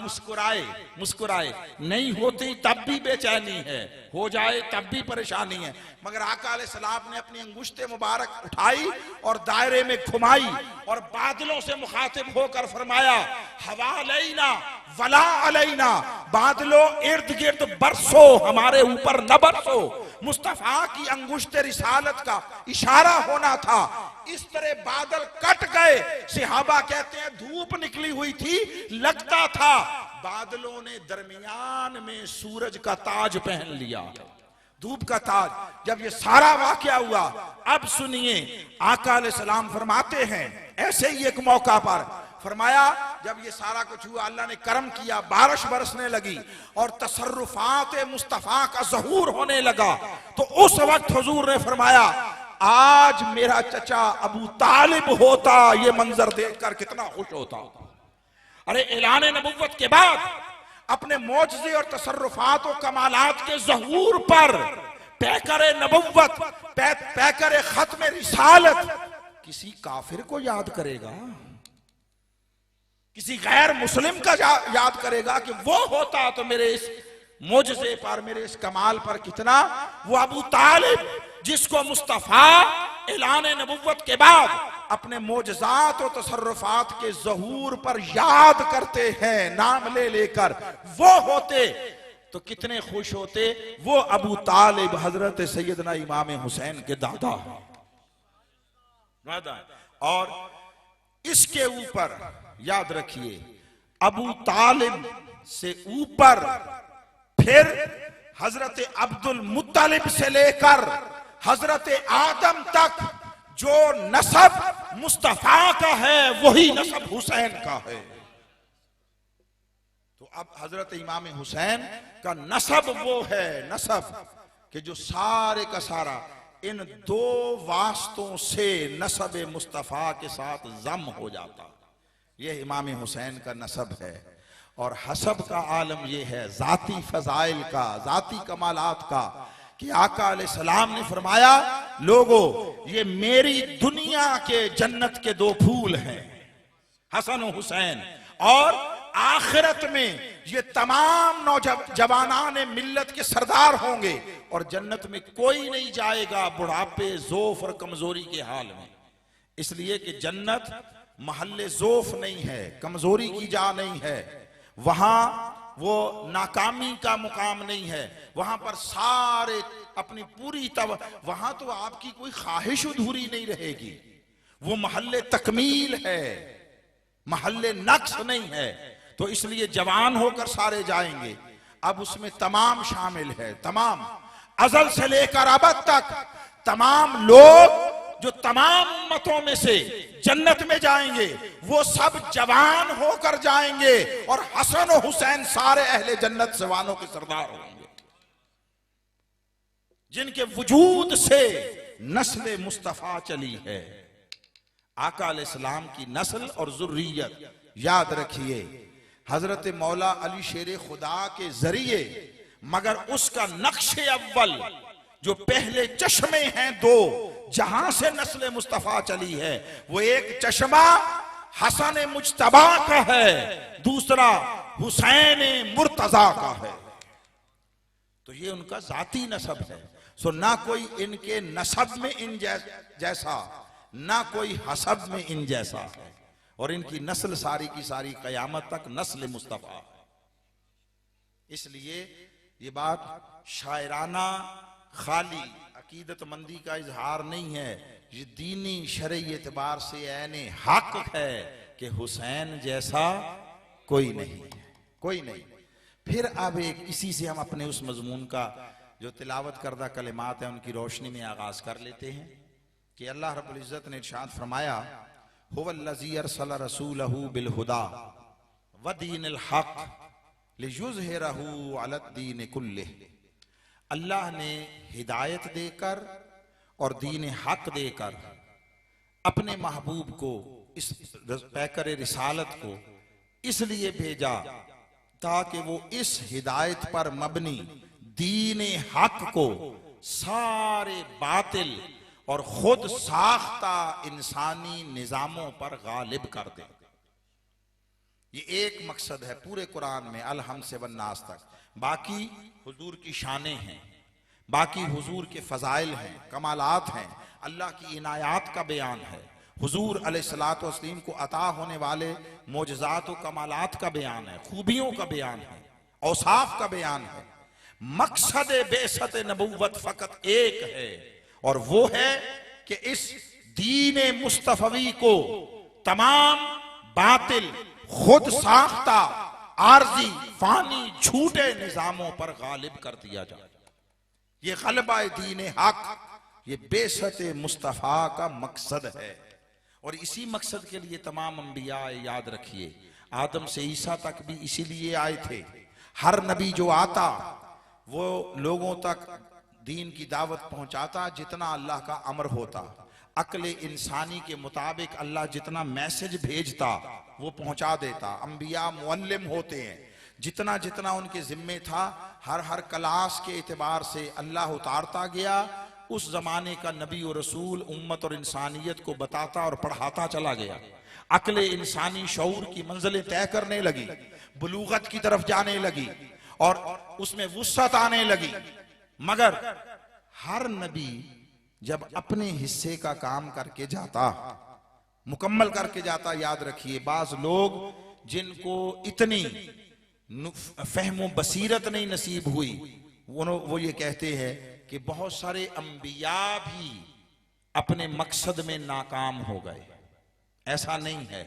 B: मुस्कुराए, नहीं होती तब भी बेचैनी है, हो जाए तब भी परेशानी है, मगर आका अलैहिस्सलाम ने अपनी अंगुश्ते मुबारक उठाई और दायरे में घुमाई और बादलों से मुखातिब होकर फरमाया हवा अलैना वला अलैना, बादलों इर्द गिर्द बरसो, हमारे ऊपर न बरसो। मुस्तफा की अंगुश्ते रिसालत का इशारा होना था। इस तरह बादल कट गए। सहाबा कहते हैं धूप निकली हुई थी, लगता था बादलों ने दरमियान में सूरज का ताज पहन लिया, धूप का ताज। जब ये सारा वाकया हुआ, अब सुनिए आका अलैहिस्सलाम फरमाते हैं ऐसे ही एक मौका पर फरमाया, जब ये सारा कुछ हुआ, अल्लाह ने करम किया, बारिश बरसने लगी और तसर्रुफात मुस्तफा का ज़हूर होने लगा, तो उस वक्त हुजूर ने फरमाया आज मेरा चचा अबू तालिब होता, ये मंजर देखकर कितना खुश होता। अरे ऐलान नबुव्वत के बाद अपने मौजज़े और तसर्रुफात और कमालात के ज़हूर पर पैकर नबुव्वत, पैकर खत्म रिसालत किसी काफिर को याद करेगा, किसी गैर मुस्लिम का याद करेगा कि वो होता तो मेरे इस मौजज़े पर, मेरे इस कमाल पर कितना। वो अबू तालिब जिसको मुस्तफा ऐलान नबुव्वत के बाद अपने मौजज़ात और तसर्रुफात के ज़हूर पर याद करते हैं नाम ले लेकर, वो होते तो कितने खुश होते। वो अबू तालिब हजरत सैयदना इमाम हुसैन के दादा और इसके ऊपर याद रखिए अबू तालिब से ऊपर फिर हजरत अब्दुल मुत्तलिब से लेकर हजरत आदम तक जो नसब मुस्तफा का है वही नसब हुसैन का है। तो अब हजरत इमाम हुसैन का नसब वो है नसब कि जो सारे का सारा इन 2 वास्तों से नसब मुस्तफा के साथ जम हो जाता। यह इमाम हुसैन का नसब है। और हसब का आलम यह है जाती फजाइल का, जाती कमालात का, कि आका अलैहिस्सलाम ने फरमाया लोगों ये मेरी दुनिया के जन्नत के 2 फूल हैं, हसन और हुसैन, और आखिरत में ये तमाम नौजवानान मिल्लत के सरदार होंगे और जन्नत में कोई नहीं जाएगा बुढ़ापे, ज़ोफ और कमजोरी के हाल में। इसलिए कि जन्नत महल्ले ज़ोफ नहीं है, कमजोरी की जा नहीं है, वहां वो नाकामी का मुकाम नहीं है, वहां पर सारे अपनी पूरी वहां तो आपकी कोई ख्वाहिश अधूरी नहीं रहेगी। वो महल्ले तकमील है, महल्ले नक्स नहीं है। तो इसलिए जवान होकर सारे जाएंगे। अब उसमें तमाम शामिल है, तमाम अजल से लेकर अबद तक तमाम लोग जो तमाम उम्मतों में से जन्नत में जाएंगे वो सब जवान होकर जाएंगे और हसन और हुसैन सारे अहले जन्नत जवानों के सरदार होंगे, जिनके वजूद से नस्ल मुस्तफा चली है। आका अलैहिस्सलाम की नस्ल और जुर्रियत याद रखिए हजरत मौला अली शेर खुदा के जरिए, मगर उसका नक्शे अव्वल जो पहले चश्मे हैं दो जहां से नस्ल मुस्तफा चली है, वो एक चश्मा हसन मुज्तबा का है, दूसरा हुसैन मुर्तजा का है। तो ये उनका जाती नसब है। सो ना कोई इनके नसब में इन जैसा, ना कोई हसब में इन जैसा है, और इनकी नस्ल सारी की सारी कयामत तक नस्ल मुस्तफा है। इसलिए ये बात शायराना खाली अकीदतमंदी का इजहार नहीं है, ये दीनी शरई एतबार से ऐने हक है कि हुसैन जैसा कोई नहीं है, कोई नहीं। फिर अब एक इसी से हम अपने उस मजमून का जो तिलावत करदा कलिमात है उनकी रोशनी में आगाज कर लेते हैं कि अल्लाह रब्बुल इज्जत ने इरशाद फरमाया, हुवल्लज़ी अरसला रसूलहू बिल हुदा व दीनिल हक लियुज़हिरहू अलद्दीन कुल्लिह। अल्लाह ने हिदायत देकर और दीन हक देकर अपने महबूब को, इस पैकर रिसालत को इसलिए भेजा ताकि वो इस हिदायत पर मबनी दीन हक को सारे बातिल और खुद साख्ता इंसानी निजामों पर गालिब कर दे। ये एक मकसद है पूरे कुरान में अलहम से वन्नास तक। बाकी हुजूर की शानें हैं, बाकी हुजूर के फजाइल हैं, कमालात हैं, अल्लाह की इनायात का बयान है, हुजूर अलैहिस्सलातु वस्सलाम को अता होने वाले मोजज़ात व कमालात का बयान है, खूबियों का बयान है, औसाफ का बयान है। मकसद बेसत नबुव्वत फकत एक है, और वो है कि इस दीन मुस्तफवी को तमाम बातिल, खुद साख्ता, आरजी, फानी, झूठे निजामों पर गालिब कर दिया जाए। ये गलबा दीन हक, ये बेसत मुस्तफा का मकसद है। और इसी मकसद के लिए तमाम अंबिया, याद रखिए, आदम से ईसा तक भी इसीलिए आए थे। हर नबी जो आता वो लोगों तक दीन की दावत पहुंचाता जितना अल्लाह का अमर होता। अक्ल इंसानी के मुताबिक अल्लाह जितना मैसेज भेजता वो पहुंचा देता। अंबिया मुअल्लिम होते हैं, जितना जितना उनके जिम्मे था हर क्लास के एतबार से अल्लाह उतारता गया। उस जमाने का नबी और रसूल उम्मत और इंसानियत को बताता और पढ़ाता चला गया। अक्ल इंसानी शऊर की मंजिलें तय करने लगी, बुलूगत की तरफ जाने लगी और उसमें वुस्अत आने लगी। मगर हर नबी जब अपने हिस्से का काम करके जाता, मुकम्मल करके जाता, याद रखिए, बाज लोग जिनको इतनी फहमो बसीरत नहीं नसीब हुई वो ये कहते हैं कि बहुत सारे अंबिया भी अपने मकसद में नाकाम हो गए। ऐसा नहीं है,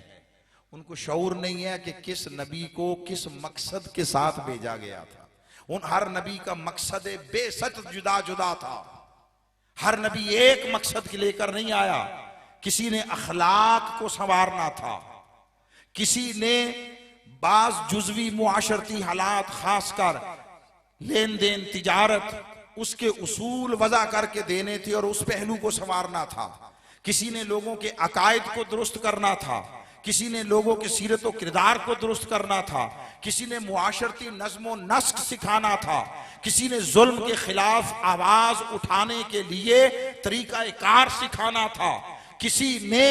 B: उनको शऊर नहीं है कि किस नबी को किस मकसद के साथ भेजा गया था। उन हर नबी का मकसद बेसत जुदा जुदा था। हर नबी एक मकसद के लेकर नहीं आया। किसी ने अखलाक को संवारना था, किसी ने बाज जुज़वी मुआशरती हालात, खासकर लेन देन तिजारत, उसके उसूल वज़ा करके देने थे और उस पहलू को संवारना था। किसी ने लोगों के अकायद को दुरुस्त करना था, किसी ने लोगों के सीरत व किरदार को दुरुस्त करना था, किसी ने मुआशरती नज़्म व नस्क सिखाना था, किसी ने जुल्म के खिलाफ आवाज उठाने के लिए तरीका कार सिखाना था, किसी ने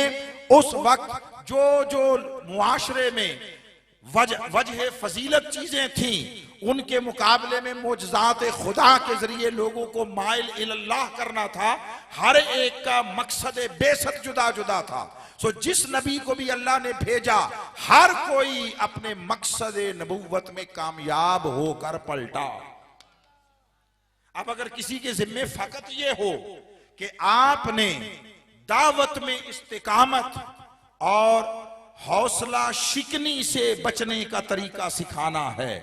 B: उस वक्त जो मुआशरे में वजह फजीलत चीजें थीं उनके मुकाबले में मोजज़ात खुदा के जरिए लोगों को माइल इल्लाह करना था। हर एक का मकसद बेसत जुदा जुदा था। सो जिस नबी को भी अल्लाह ने भेजा, हर कोई अपने मकसद नबुव्वत में कामयाब होकर पलटा। अब अगर किसी के जिम्मे फकत ये हो कि आपने दावत में इस्तिकामत और हौसला शिकनी से बचने का तरीका सिखाना है,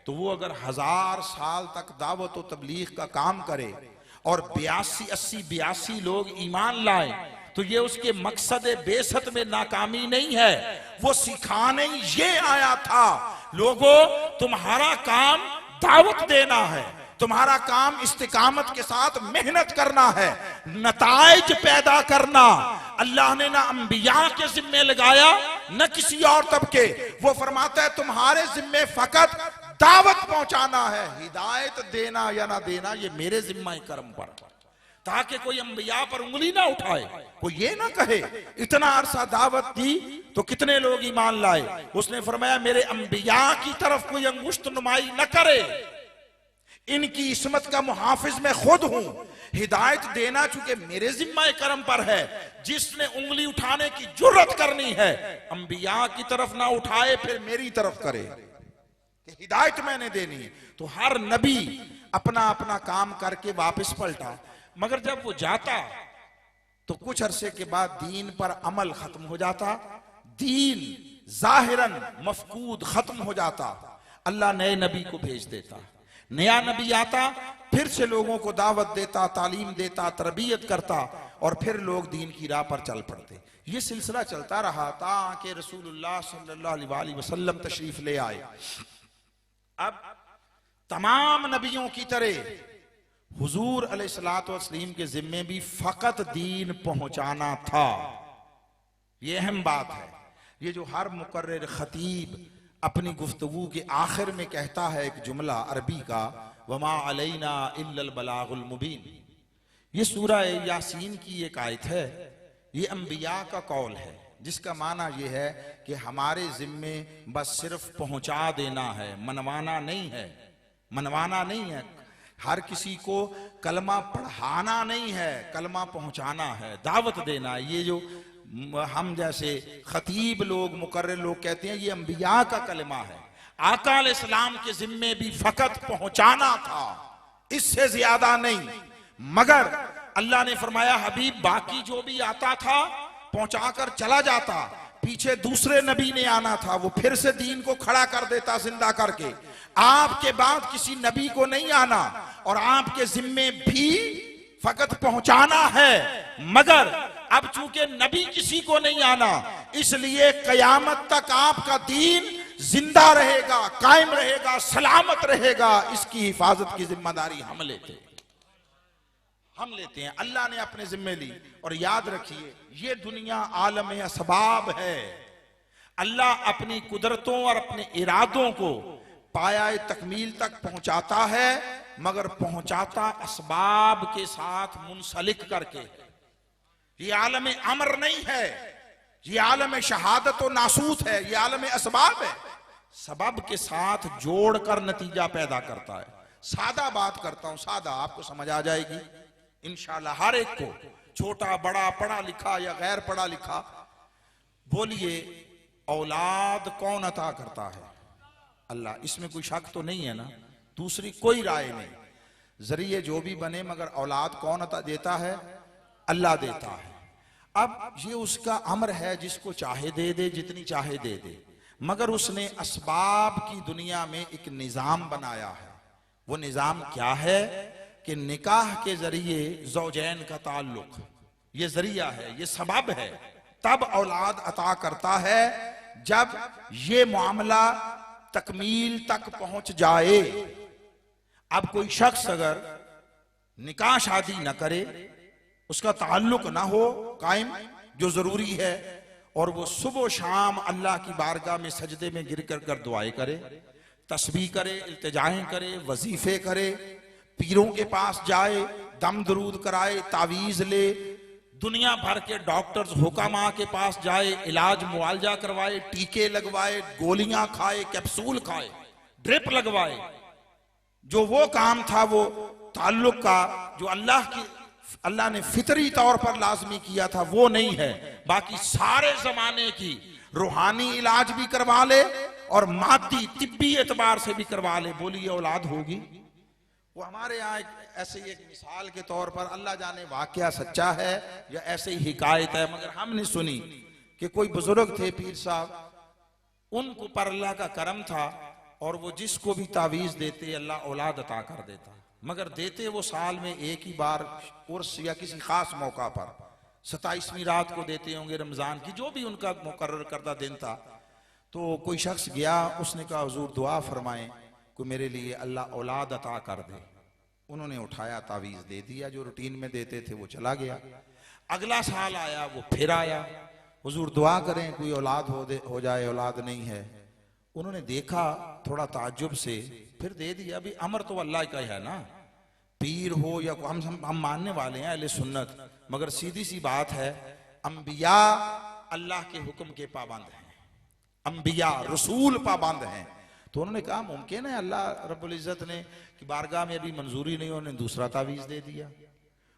B: तो वो अगर 1000 साल तक दावत और तबलीग का काम करे और 82 लोग ईमान लाए, तो ये उसके मकसद बेसत में नाकामी नहीं है। वो सिखाने ये आया था, लोगों तुम्हारा काम दावत देना है, तुम्हारा काम इस्तिकामत के साथ मेहनत करना है, नताइज पैदा करना। अल्लाह ने ना अंबिया के जिम्मे लगाया न किसी और तबके। वो फरमाता है तुम्हारे जिम्मे फकत दावत पहुंचाना है, हिदायत देना या ना देना ये मेरे जिम्मा करम पर, ताकि कोई अंबिया पर उंगली ना उठाए, कोई ये ना कहे इतना अरसा दावत दी तो कितने लोग ईमान लाए। उसने फरमाया मेरे अंबिया की तरफ कोई अंगुष्ठ नुमाई न करे, इनकी इस्मत का मुहाफिज मैं खुद हूं। हिदायत देना चूंकि मेरे जिम्मा करम पर है, जिसने उंगली उठाने की जुर्रत करनी है अंबिया की तरफ ना उठाए फिर मेरी तरफ करे कि हिदायत मैंने देनी है। तो हर नबी अपना अपना काम करके वापस पलटा, मगर जब वो जाता तो कुछ अरसे के बाद दीन पर अमल खत्म हो जाता, दीन जाहिरन मफकूद खत्म हो जाता। अल्लाह नए नबी को भेज देता, नया नबी आता, फिर से लोगों को दावत देता, तालीम देता, तरबियत करता, और फिर लोग दीन की राह पर चल पड़ते। ये सिलसिला चलता रहा ताकि रसूलुल्लाह सल्लल्लाहु अलैहि वसल्लम तशरीफ ले आए। अब तमाम नबियों की तरह हुजूर अलैहिस्सलातु वस्सलाम के जिम्मे भी फकत दीन पहुंचाना था। ये अहम बात है। ये जो हर मुकर्रिर खतीब अपनी गुफ्तगू के आखिर में कहता है एक जुमला अरबी का, वमा अलैना इल्लल बलागुल मुबीन, ये सूरह यासीन की एक आयत है। ये अंबिया का कौल है, जिसका माना ये है कि हमारे जिम्मे बस सिर्फ पहुंचा देना है, मनवाना नहीं है। मनवाना नहीं है, हर किसी को कलमा पढ़ाना नहीं है, कलमा पहुंचाना है, दावत देना है। ये जो हम जैसे खतीब लोग, मुकर्रिर लोग कहते हैं ये अंबिया का कलमा है। आका अलैहिस्सलाम के जिम्मे भी फकत पहुंचाना था, इससे ज्यादा नहीं। मगर अल्लाह ने फरमाया हबीब बाकी जो भी आता था पहुंचाकर चला जाता, पीछे दूसरे नबी ने आना था, वो फिर से दीन को खड़ा कर देता जिंदा करके। आपके बाद किसी नबी को नहीं आना, और आपके जिम्मे भी फकत पहुंचाना है। मगर अब चूंकि नबी किसी को नहीं आना, इसलिए कयामत तक आपका दीन जिंदा रहेगा, कायम रहेगा, सलामत रहेगा। इसकी हिफाजत की जिम्मेदारी हम लेते हैं, अल्लाह ने अपने जिम्मे ली। और याद रखिए ये दुनिया आलम असबाब है। अल्लाह अपनी कुदरतों और अपने इरादों को पाया तकमील तक पहुंचाता है, मगर पहुंचाता असबाब के साथ मुंसलिक करके। ये आलम अमर नहीं है, ये आलम शहादत और नासूत है, ये आलम असबाब है। सबब के साथ जोड़कर नतीजा पैदा करता है। सादा बात करता हूं, सादा, आपको समझ आ जाएगी इंशाल्लाह। हर एक को, छोटा बड़ा, पढ़ा लिखा या गैर पढ़ा लिखा, बोलिए औलाद कौन अता करता है? अल्लाह। इसमें कोई शक तो नहीं है ना? दूसरी कोई राय नहीं। जरिए जो भी बने, मगर औलाद कौन अता देता है? अल्लाह देता है। अब ये उसका अमर है, जिसको चाहे दे दे, जितनी चाहे दे दे। मगर उसने असबाब की दुनिया में एक निजाम बनाया है। वो निजाम क्या है कि निकाह के जरिए ज़ौजैन का ताल्लुक, ये जरिया है, ये सबब है। तब औलाद अता करता है जब ये मामला तकमील तक पहुंच जाए। अब कोई शख्स अगर निकाह शादी न करे, उसका ताल्लुक ना हो कायम, जो जरूरी है, और वो सुबह शाम अल्लाह की बारगाह में सजदे में गिर कर दुआएं करे, तस्बीह करे, इल्तिजाएं करे, वजीफे करे, पीरों के पास जाए, दम दरूद कराए, तावीज ले, दुनिया भर के डॉक्टर्स हुकामा के पास जाए, इलाज मुआवजा करवाए, टीके लगवाए, गोलियां खाए, कैप्सूल खाए, ड्रिप लगवाए। जो वो काम था वो ताल्लुक का, जो अल्लाह ने फितरी तौर पर लाजमी किया था, वो नहीं है। बाकी सारे जमाने की रूहानी इलाज भी करवा ले और मादी तिब्बी एतबार से भी करवा ले, बोलिए औलाद होगी? वो हमारे यहाँ ऐसे ही एक मिसाल के तौर पर, अल्लाह जाने वाकया सच्चा है या ऐसे ही हिकायत है, मगर हमने सुनी कि कोई बुजुर्ग थे पीर साहब, उनको पर अल्लाह का करम था और वो जिसको भी तावीज देते अल्लाह औलाद अता कर देता। मगर देते वो साल में एक ही बार, उर्स या किसी खास मौका पर, 27वीं रात को देते होंगे रमजान की, जो भी उनका मुकर्रर करदा दिन था। तो कोई शख्स गया, उसने कहा हुजूर दुआ फरमाएं को मेरे लिए अल्लाह औलाद अता कर दे। उन्होंने उठाया, तावीज दे दिया, जो रूटीन में देते थे वो चला गया। अगला साल आया, वो फिर आया, हुजूर दुआ करें कोई औलाद हो जाए, औलाद नहीं है। उन्होंने देखा थोड़ा ताज्जुब से, फिर दे दिया। अभी अमर तो अल्लाह का है ना, पीर हो या हम मानने वाले हैं अहले सुन्नत, मगर सीधी सी बात है अंबिया अल्लाह के हुक्म के पाबंद हैं, अंबिया रसूल पाबंद हैं। तो उन्होंने कहा मुमकिन है अल्लाह रब्बुल इज्जत ने कि बारगाह में अभी मंजूरी नहीं, उन्होंने दूसरा तावीज दे दिया।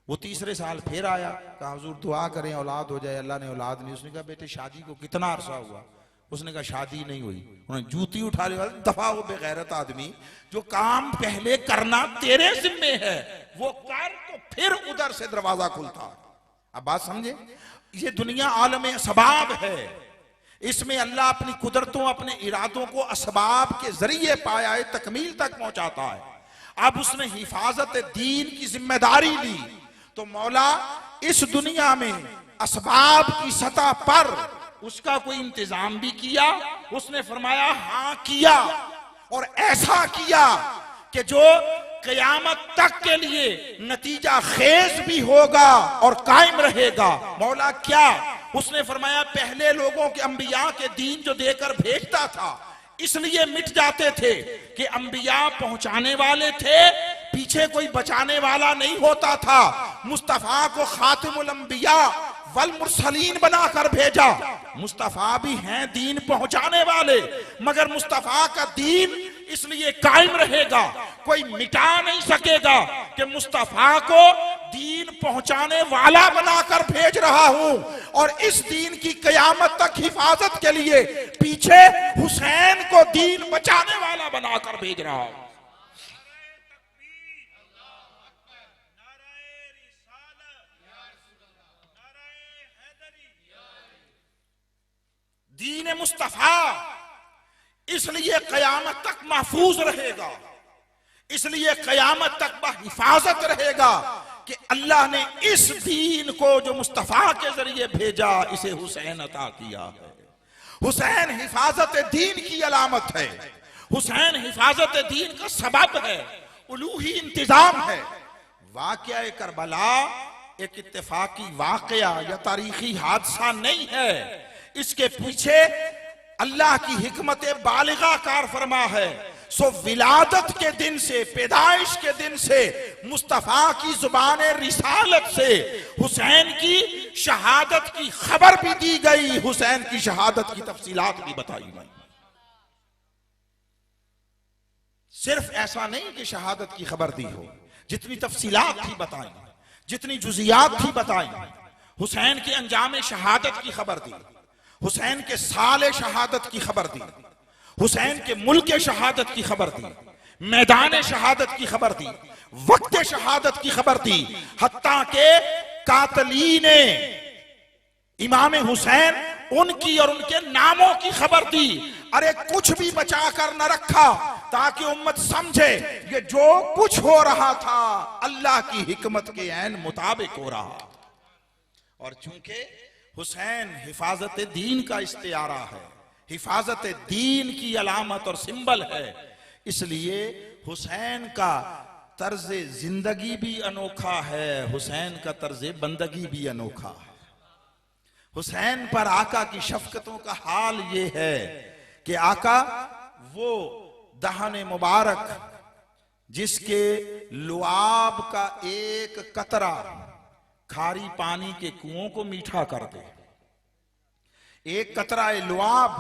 B: वो तीसरे साल फिर आया, कहा हुजूर दुआ करें औलाद हो जाए, अल्लाह ने औलाद नहीं। उसने कहा बेटे शादी को कितना अरसा हुआ? उसने कहा शादी नहीं हुई। उन्होंने जूती उठा ली, दफा हो बेगैरत आदमी, जो काम पहले करना तेरे जिम्मे है वो कर, तो फिर उधर से दरवाजा खुलता। अब बात समझे, ये दुनिया आलम असबाब है, इसमें अल्लाह अपनी कुदरतों अपने इरादों को असबाब के जरिए पाया है, तकमील तक पहुंचाता है। अब उसने हिफाजत दीन की जिम्मेदारी ली, तो मौला इस दुनिया में असबाब की सतह पर उसका कोई इंतजाम भी किया। उसने फरमाया हाँ किया, और ऐसा किया कि जो क़यामत तक के लिए नतीजा खेज भी होगा और कायम रहेगा। मौला क्या? उसने फरमाया पहले लोगों के अंबिया के दीन जो देकर भेजता था इसलिए मिट जाते थे कि अंबिया पहुंचाने वाले थे, पीछे कोई बचाने वाला नहीं होता था। मुस्तफा को खातिमुल अंबिया वल मुरसलीन बनाकर भेजा। मुस्तफा भी हैं दीन पहुंचाने वाले, मगर मुस्तफा का दीन इसलिए कायम रहेगा, कोई मिटा नहीं सकेगा कि मुस्तफा को दीन पहुंचाने वाला बनाकर भेज रहा हूं, और इस दीन की कयामत तक हिफाजत के लिए पीछे हुसैन को दीन बचाने वाला बनाकर भेज रहा हूं। दीन मुस्तफा इसलिए कयामत तक महफूज रहेगा, इसलिए कयामत तक हिफाजत रहेगा कि अल्लाह ने इस दीन को जो मुस्तफा के जरिए भेजा इसे हुसैन अता किया है। हुसैन हिफाजत दीन की अलामत है, हुसैन हिफाजत दीन का सबब है, उलूही इंतजाम है। वाक़या करबला एक इत्तेफाकी वाक़या या तारीखी हादसा नहीं है, इसके पीछे अल्लाह की हिकमत बालिगा कार फरमा है। सो विलादत के दिन से, पैदाइश के दिन से, मुस्तफा की जुबान रिसालत से हुसैन की शहादत की खबर भी दी गई, हुसैन की शहादत की तफसीलात भी बताई गई। सिर्फ ऐसा नहीं कि शहादत की खबर दी हो, जितनी तफसीलात थी बताई, जितनी जुजियात थी बताई। हुसैन के अंजाम शहादत की खबर दी, हुसैन के साल शहादत की खबर दी, हुसैन के मुल्क शहादत की खबर दी, मैदान शहादत की खबर दी, वक्त शहादत की खबर दी, हत्ता के कातलीन इमाम हुसैन उनकी और उनके नामों की खबर दी। अरे कुछ भी बचा कर न रखा ताकि उम्मत समझे ये जो कुछ हो रहा था अल्लाह की हिकमत के ऐन मुताबिक हो रहा। और चूंकि हुसैन हिफाजत दीन का इस्तियारा है, हिफाजत दीन की अलामत और सिंबल है, इसलिए हुसैन का तर्ज जिंदगी भी अनोखा है, हुसैन का तर्ज बंदगी भी अनोखा है। हुसैन पर आका की शफकतों का हाल ये है कि आका वो दहन मुबारक जिसके लुआब का एक कतरा खारी पानी के कुओं को मीठा कर दे, एक कतरा लुआब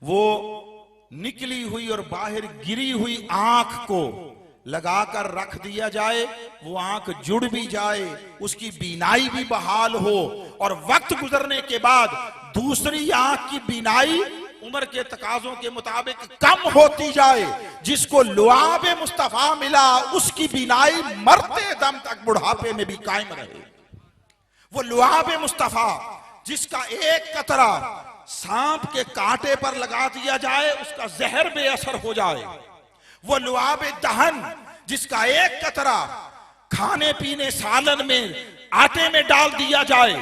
B: वो निकली हुई और बाहर गिरी हुई आंख को लगाकर रख दिया जाए, वो आंख जुड़ भी जाए, उसकी बीनाई भी बहाल हो, और वक्त गुजरने के बाद दूसरी आंख की बीनाई उम्र के तकाजों के मुताबिक कम होती जाए, जिसको लुआब मुस्तफा मिला उसकी बीनाई मरते दम तक बुढ़ापे में भी कायम रहे। वो लुआब मुस्तफा जिसका एक कतरा सांप के कांटे पर लगा दिया जाए उसका जहर बेअसर हो जाए, वो लुआब दहन जिसका एक कतरा खाने पीने सालन में आटे में डाल दिया जाए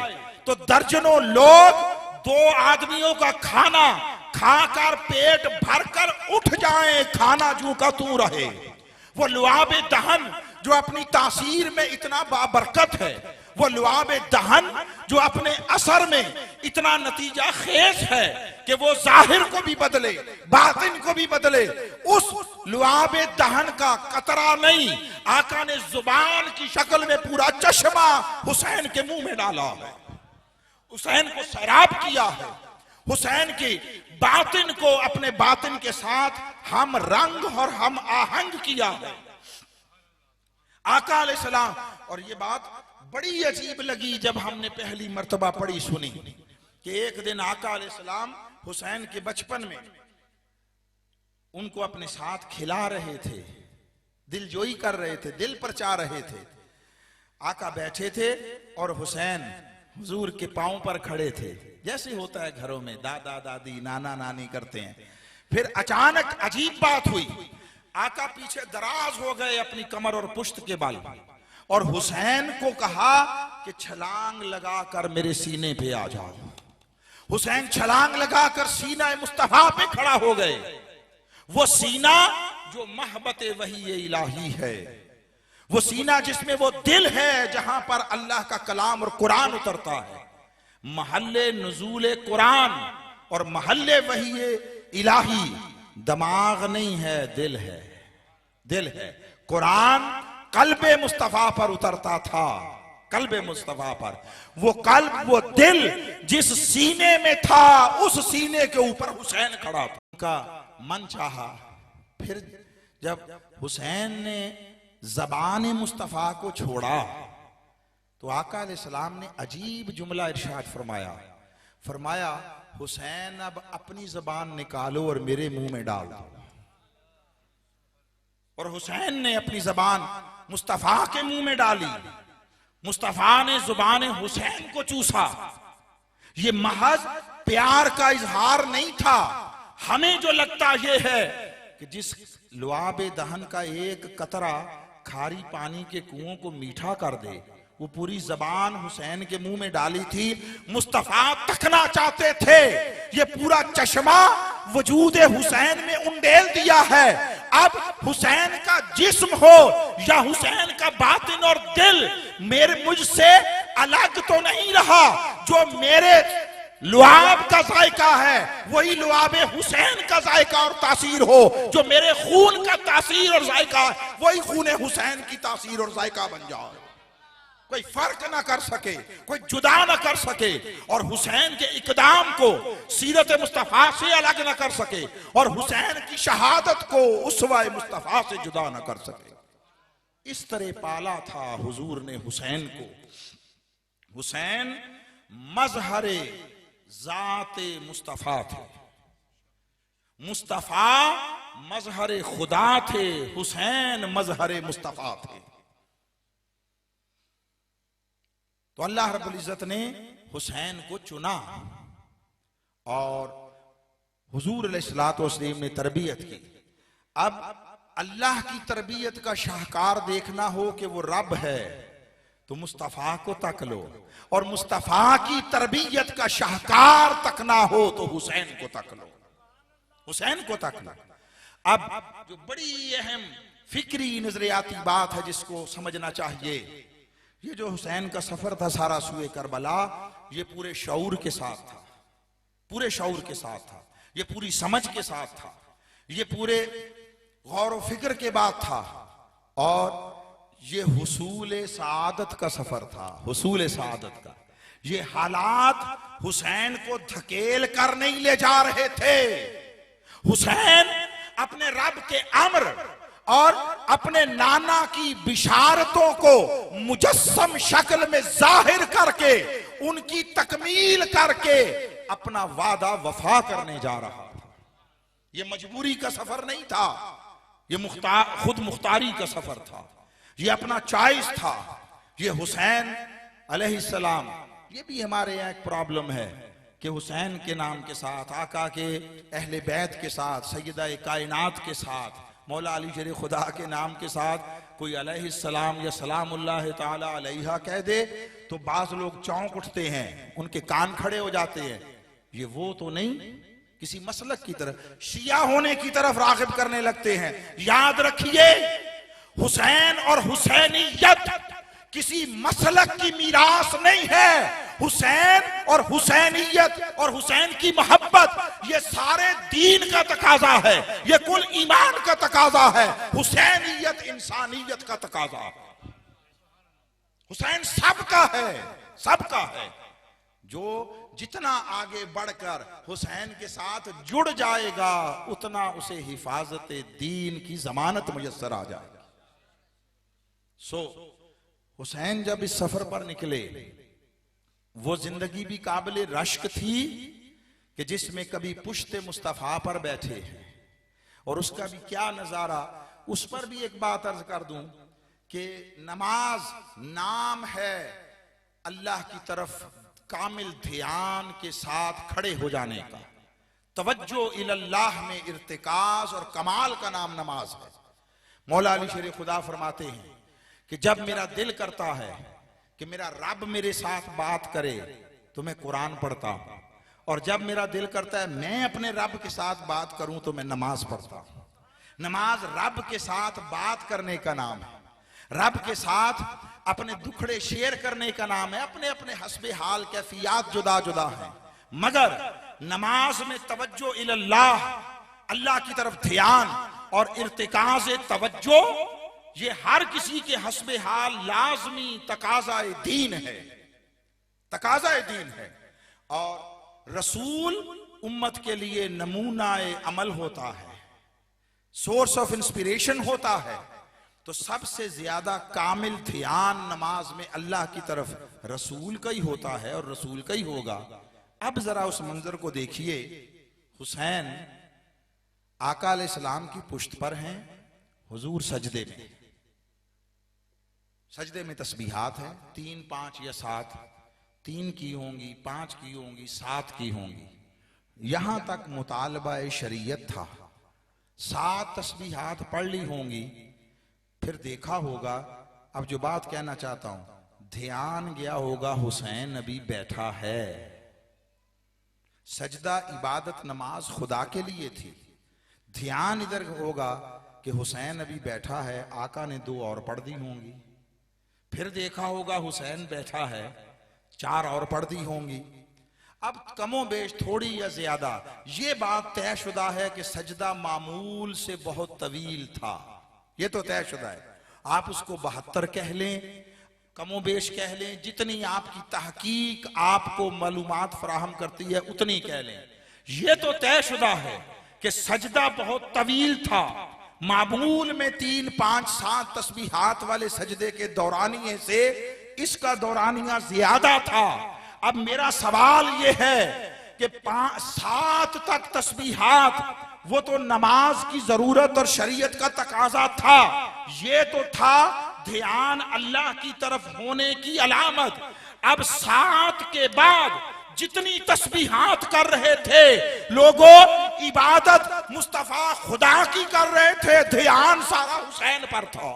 B: तो दर्जनों लोग दो आदमियों का खाना खाकर पेट भरकर उठ जाएं, खाना जू का तू रहे। वो लुआब दहन जो अपनी तासीर में इतना बाबरकत है, वो लुआब दहन जो अपने असर में इतना नतीजा खेज है कि वो जाहिर को भी बदले, बातिन को भी बदले, उस लुआब दहन का कतरा नहीं, आका ने जुबान की शक्ल में पूरा चश्मा हुसैन के मुंह में डाला है, हुसैन को सैराब किया है, हुसैन की बातिन को अपने बातिन के साथ हम रंग और हम आहंग किया है आका अलैहिस्सलाम। और ये बात बड़ी अजीब लगी जब हमने पहली मर्तबा पढ़ी सुनी कि एक दिन आका अलैहिस्सलाम हुसैन के बचपन में उनको अपने साथ खिला रहे थे, दिलजोई कर रहे थे, दिल परचा रहे थे। आका बैठे थे और हुसैन हुजूर के पांव पर खड़े थे, जैसे होता है घरों में दादा दादी नाना नानी करते हैं। फिर अचानक अजीब बात हुई, आका पीछे दराज हो गए अपनी कमर और पुश्त के बल, और हुसैन को कहा कि छलांग लगाकर मेरे सीने पे आ जाओ। हुसैन छलांग लगाकर सीना मुस्तफा पे खड़ा हो गए, वो सीना जो महबत वही इलाही है, वो सीना जिसमें वो दिल है जहां पर अल्लाह का कलाम और कुरान उतरता है। महल्ले नुज़ूल कुरान और महल्ले वही इलाही दिमाग नहीं है, दिल है, दिल है। कुरान कल्बे मुस्तफा पर उतरता था, कल्बे मुस्तफा पर। वो कल्ब, वो दिल जिस सीने में था, उस सीने के ऊपर हुसैन खड़ा था। उनका मन चाहा। फिर जब हुसैन ने ज़बान मुस्तफा को छोड़ा तो आका अलैहिस्सलाम ने अजीब जुमला इरशाद फरमाया, फरमाया हुसैन अब अपनी ज़बान निकालो और मेरे मुंह में डाल दो। और हुसैन ने अपनी ज़बान मुस्तफा के मुंह में डाली, मुस्तफा ने ज़ुबान हुसैन को चूसा। ये महज प्यार का इजहार नहीं था। हमें जो लगता यह है कि जिस लुआब दहन का एक कतरा खारी पानी के कुओं को मीठा कर दे, वो पूरी ज़बान हुसैन के मुंह में डाली थी। मुस्तफा तकना चाहते थे, ये पूरा चश्मा वजूद हुसैन में उंडेल दिया है। अब हुसैन का जिस्म हो या हुसैन का बातिन और दिल मेरे मुझसे अलग तो नहीं रहा। जो मेरे लुआब का जायका है वही लुआब हुसैन का जायका और तासीर हो, जो मेरे खून का तासीर और जायका है वही खून हुसैन की तासीर और जायका बन जाए। कोई फर्क ना कर सके, कोई जुदा ना कर सके, और हुसैन के इकदाम को सीरत मुस्तफा से अलग ना कर सके, और हुसैन की शहादत को उसवाए मुस्तफा से जुदा ना कर सके। इस तरह पाला था हुजूर ने हुसैन को। हुसैन मजहरे जाते मुस्तफा थे, मुस्तफा मजहरे खुदा थे, हुसैन मजहरे मुस्तफा थे। तो अल्लाह रब्बुल इज्जत ने हुसैन को चुना और हुजूर अलैहिस्सलातु वस्सलाम ने तरबियत की। अब अल्लाह की तरबियत का शाहकार देखना हो कि वो रब है तो मुस्तफा को तक लो, और मुस्तफा की तरबियत का शाहकार तकना हो तो हुसैन को तक लो, हुसैन को तक लो। अब जो बड़ी अहम फिक्री नजरियाती बात है जिसको समझना चाहिए, ये जो हुसैन का सफर था सारा सुए करबला, ये पूरे शऊर के साथ था, पूरे शऊर के साथ था, ये पूरी समझ के साथ था, ये पूरे गौर व फिक्र के बाद था, और ये हुसूल सआदत का सफर था, हुसूल सआदत का। ये हालात हुसैन को धकेल कर नहीं ले जा रहे थे। हुसैन अपने रब के अम्र और अपने नाना की बिशारतों को मुजस्सम शक्ल में जाहिर करके, उनकी तकमील करके अपना वादा वफा करने जा रहा था। ये मजबूरी का सफर नहीं था, ये खुद मुख्तारी का सफर था, ये अपना चॉइस था। ये हुसैन अलैहिस्सलाम, ये भी हमारे यहाँ एक प्रॉब्लम है कि हुसैन के नाम के साथ, आका के अहले बैत के साथ, सैयदा कायनात के साथ, मौला अली शेर खुदा के नाम के साथ कोई अलैहिस्सलाम या सलामुल्लाह ताला अलैहा कह दे तो बाज लोग चौंक उठते हैं, उनके कान खड़े हो जाते हैं। ये वो तो नहीं, किसी मसलक की तरफ, शिया होने की तरफ राग़िब करने लगते हैं। याद रखिए हुसैन और हुसैनियत किसी मसलक की मीरास नहीं है। हुसैन और हुसैनियत और हुसैन की मोहब्बत ये सारे दीन का तकाजा है, ये कुल ईमान का तकाजा है। हुसैनियत इंसानियत का तकाजा है। हुसैन सबका है, सबका है। जो जितना आगे बढ़कर हुसैन के साथ जुड़ जाएगा उतना उसे हिफाजत दीन की जमानत मुयस्सर आ जाएगी। हुसैन जब इस सफर पर निकले, वो जिंदगी भी काबिल रश्क थी कि जिसमें कभी पुश्ते मुस्तफा पर बैठे हैं, और उसका भी क्या नजारा। उस पर भी एक बात अर्ज कर दूं कि नमाज नाम है अल्लाह की तरफ कामिल ध्यान के साथ खड़े हो जाने का। तवज्जो इल्लाह में इर्तिकाज और कमाल का नाम नमाज है। मौला अली शेर खुदा फरमाते हैं कि जब मेरा दिल करता है कि मेरा रब मेरे साथ बात करे तो मैं कुरान पढ़ता हूं, और जब मेरा दिल करता है मैं अपने रब के साथ बात करूं तो मैं नमाज पढ़ता हूं। नमाज रब के साथ बात करने का नाम है, रब के साथ अपने दुखड़े शेयर करने का नाम है। अपने अपने हस्बे हाल कैफियत जुदा जुदा है, मगर नमाज में तवज्जो इल्लाह, अल्लाह की तरफ ध्यान और इर्तिकाज तवज्जो, ये हर किसी के हस्बे हाल लाजमी तकाज़ाए दीन है, तकाज़ाए दीन है। और रसूल उम्मत के लिए नमूनाए अमल होता है, सोर्स ऑफ इंस्पिरेशन होता है। तो सबसे ज्यादा कामिल ध्यान नमाज में अल्लाह की तरफ रसूल का ही होता है और रसूल का ही होगा। अब जरा उस मंजर को देखिए। हुसैन आका अलैहिस्सलाम की पुश्त पर हैं, हुजूर सजदे में, सजदे में तस्बीहात है 3, 5 या 7, 3 की होंगी, 5 की होंगी, 7 की होंगी। यहां तक मुतालबा शरीयत था, 7 तस्बीहात पढ़ ली होंगी। फिर देखा होगा, अब जो बात कहना चाहता हूं, ध्यान गया होगा हुसैन अभी बैठा है। सजदा इबादत नमाज खुदा के लिए थी, ध्यान इधर होगा कि हुसैन अभी बैठा है। आका ने 2 और पढ़ दी होंगी। फिर देखा होगा हुसैन बैठा है, 4 और पढ़ दी होंगी। अब कमो बेश थोड़ी या ज्यादा ये बात तयशुदा है कि सजदा मामूल से बहुत तवील था, ये तो तयशुदा है। आप उसको 72 कह लें, कमो बेश कह लें, जितनी आपकी तहकीक आपको मालूमात फराहम करती है उतनी कह लें। ये तो तयशुदा है कि सजदा बहुत तवील था। मामूल में 3, 5, 7 तस्बीहात वाले सजदे के दौरानिये से इसका दौरानिया ज्यादा था। अब मेरा सवाल यह है कि 7 तक तस्बीहात वो तो नमाज की जरूरत और शरीयत का तकाजा था, ये तो था ध्यान अल्लाह की तरफ होने की अलामत। अब 7 के बाद जितनी तस्बीहात कर रहे थे लोगों, इबादत मुस्तफा खुदा की कर रहे थे, ध्यान सारा हुसैन पर था,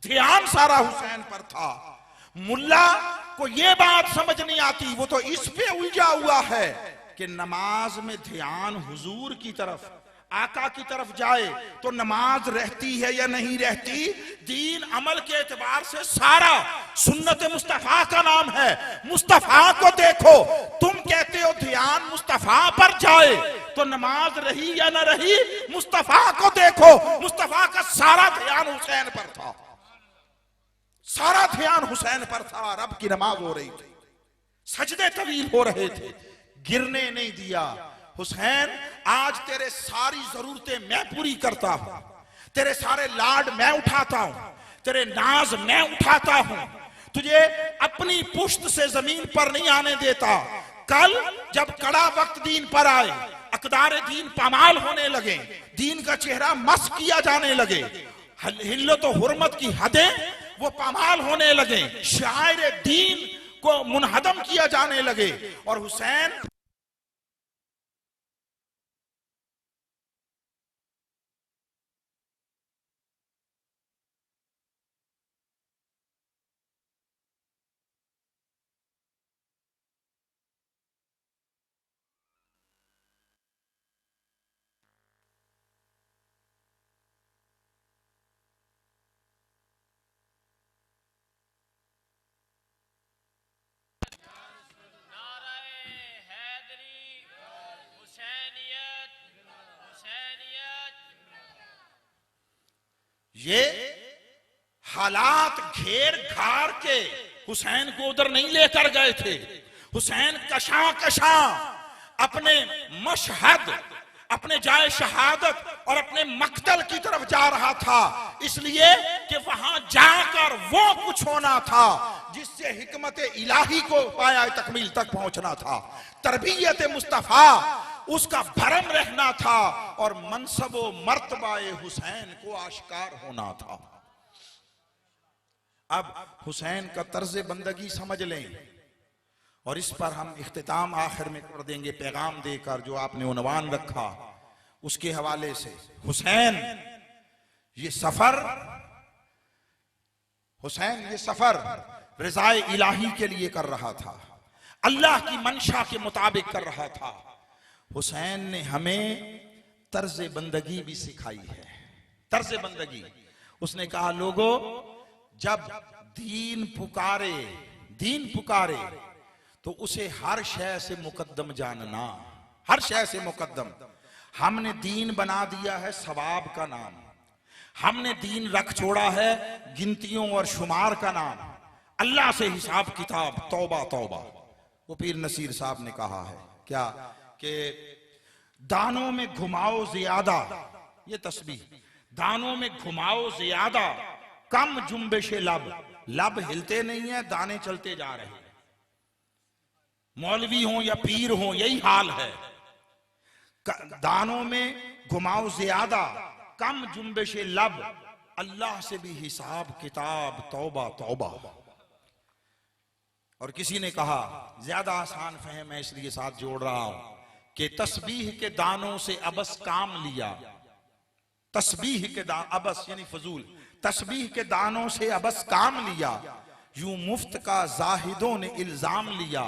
B: ध्यान सारा हुसैन पर था। मुल्ला को यह बात समझ नहीं आती, वो तो इस पे उलझा हुआ है कि नमाज में ध्यान हुजूर की तरफ, आका की तरफ जाए तो नमाज रहती है या नहीं रहती। दीन अमल के एतबार से सारा सुन्नत मुस्तफा का नाम है। मुस्तफा को देखो, तुम कहते हो ध्यान मुस्तफा पर जाए तो नमाज रही या ना रही। मुस्तफा को देखो, मुस्तफा का सारा ध्यान हुसैन पर था, सारा ध्यान हुसैन पर था। रब की नमाज हो रही थी, सजदे तवील हो रहे थे, गिरने नहीं दिया। हुसैन, आज तेरे सारी जरूरतें मैं पूरी करता हूं, तेरे सारे लाड मैं उठाता हूं, तेरे नाज मैं उठाता हूं, तुझे अपनी पुश्त से जमीन पर नहीं आने देता। कल जब कड़ा वक्त दीन पर आए, अकदार दीन पामाल होने लगे, दीन का चेहरा मस किया जाने लगे, हिल्लत और हुर्मत की हदें वो पामाल होने लगे, शायर दीन को मुनहदम किया जाने लगे। और हुसैन ये हालात घेर घार के हुसैन को उधर नहीं लेकर गए थे। हुसैन कशां कशां अपने मशहद, अपने जाए शहादत और अपने मक्तल की तरफ जा रहा था, इसलिए कि वहां जाकर वो कुछ होना था जिससे हिकमत इलाही को पाया तकमील तक पहुंचना था, तरबियत मुस्तफा उसका भरम रहना था और मनसब व मर्तबाए हुसैन को आश्कार होना था। अब हुसैन का तर्ज बंदगी समझ लें और इस पर हम इख्तिताम आखिर में कर देंगे पैगाम देकर, जो आपने उन्वान रखा उसके हवाले से। हुसैन ये सफर रिज़ाए इलाही के लिए कर रहा था, अल्लाह की मंशा के मुताबिक कर रहा था। हुसैन ने हमें तर्ज बंदगी भी सिखाई है। तर्ज बंदगी, उसने कहा लोगों, जब दीन पुकारे तो उसे हर शय से मुकद्दम जानना, हर शय से मुकद्दम। हमने दीन बना दिया है सवाब का नाम, हमने दीन रख छोड़ा है गिनतियों और शुमार का नाम, अल्लाह से हिसाब किताब, तौबा तौबा। वो पीर नसीर साहब ने कहा है क्या कि दानों में घुमाओ ज्यादा, ये तस्बीह, दानों में घुमाओ ज्यादा, कम जुम्बिश लब हिलते नहीं है, दाने चलते जा रहे हैं। मौलवी हो या पीर हो, यही हाल है। दानों में घुमाओ ज्यादा, कम जुम्बिश लब, अल्लाह से भी हिसाब किताब, तौबा तौबा। और किसी ने कहा, ज्यादा आसान फहम है इसलिए साथ जोड़ रहा हूं, कि तस्बीह के दानों से अबस काम लिया, तस्बीह के अबस यानी फजूल, तस्बीह के दानों से अबस काम लिया, यूं मुफ्त का जाहिदों ने इल्जाम लिया।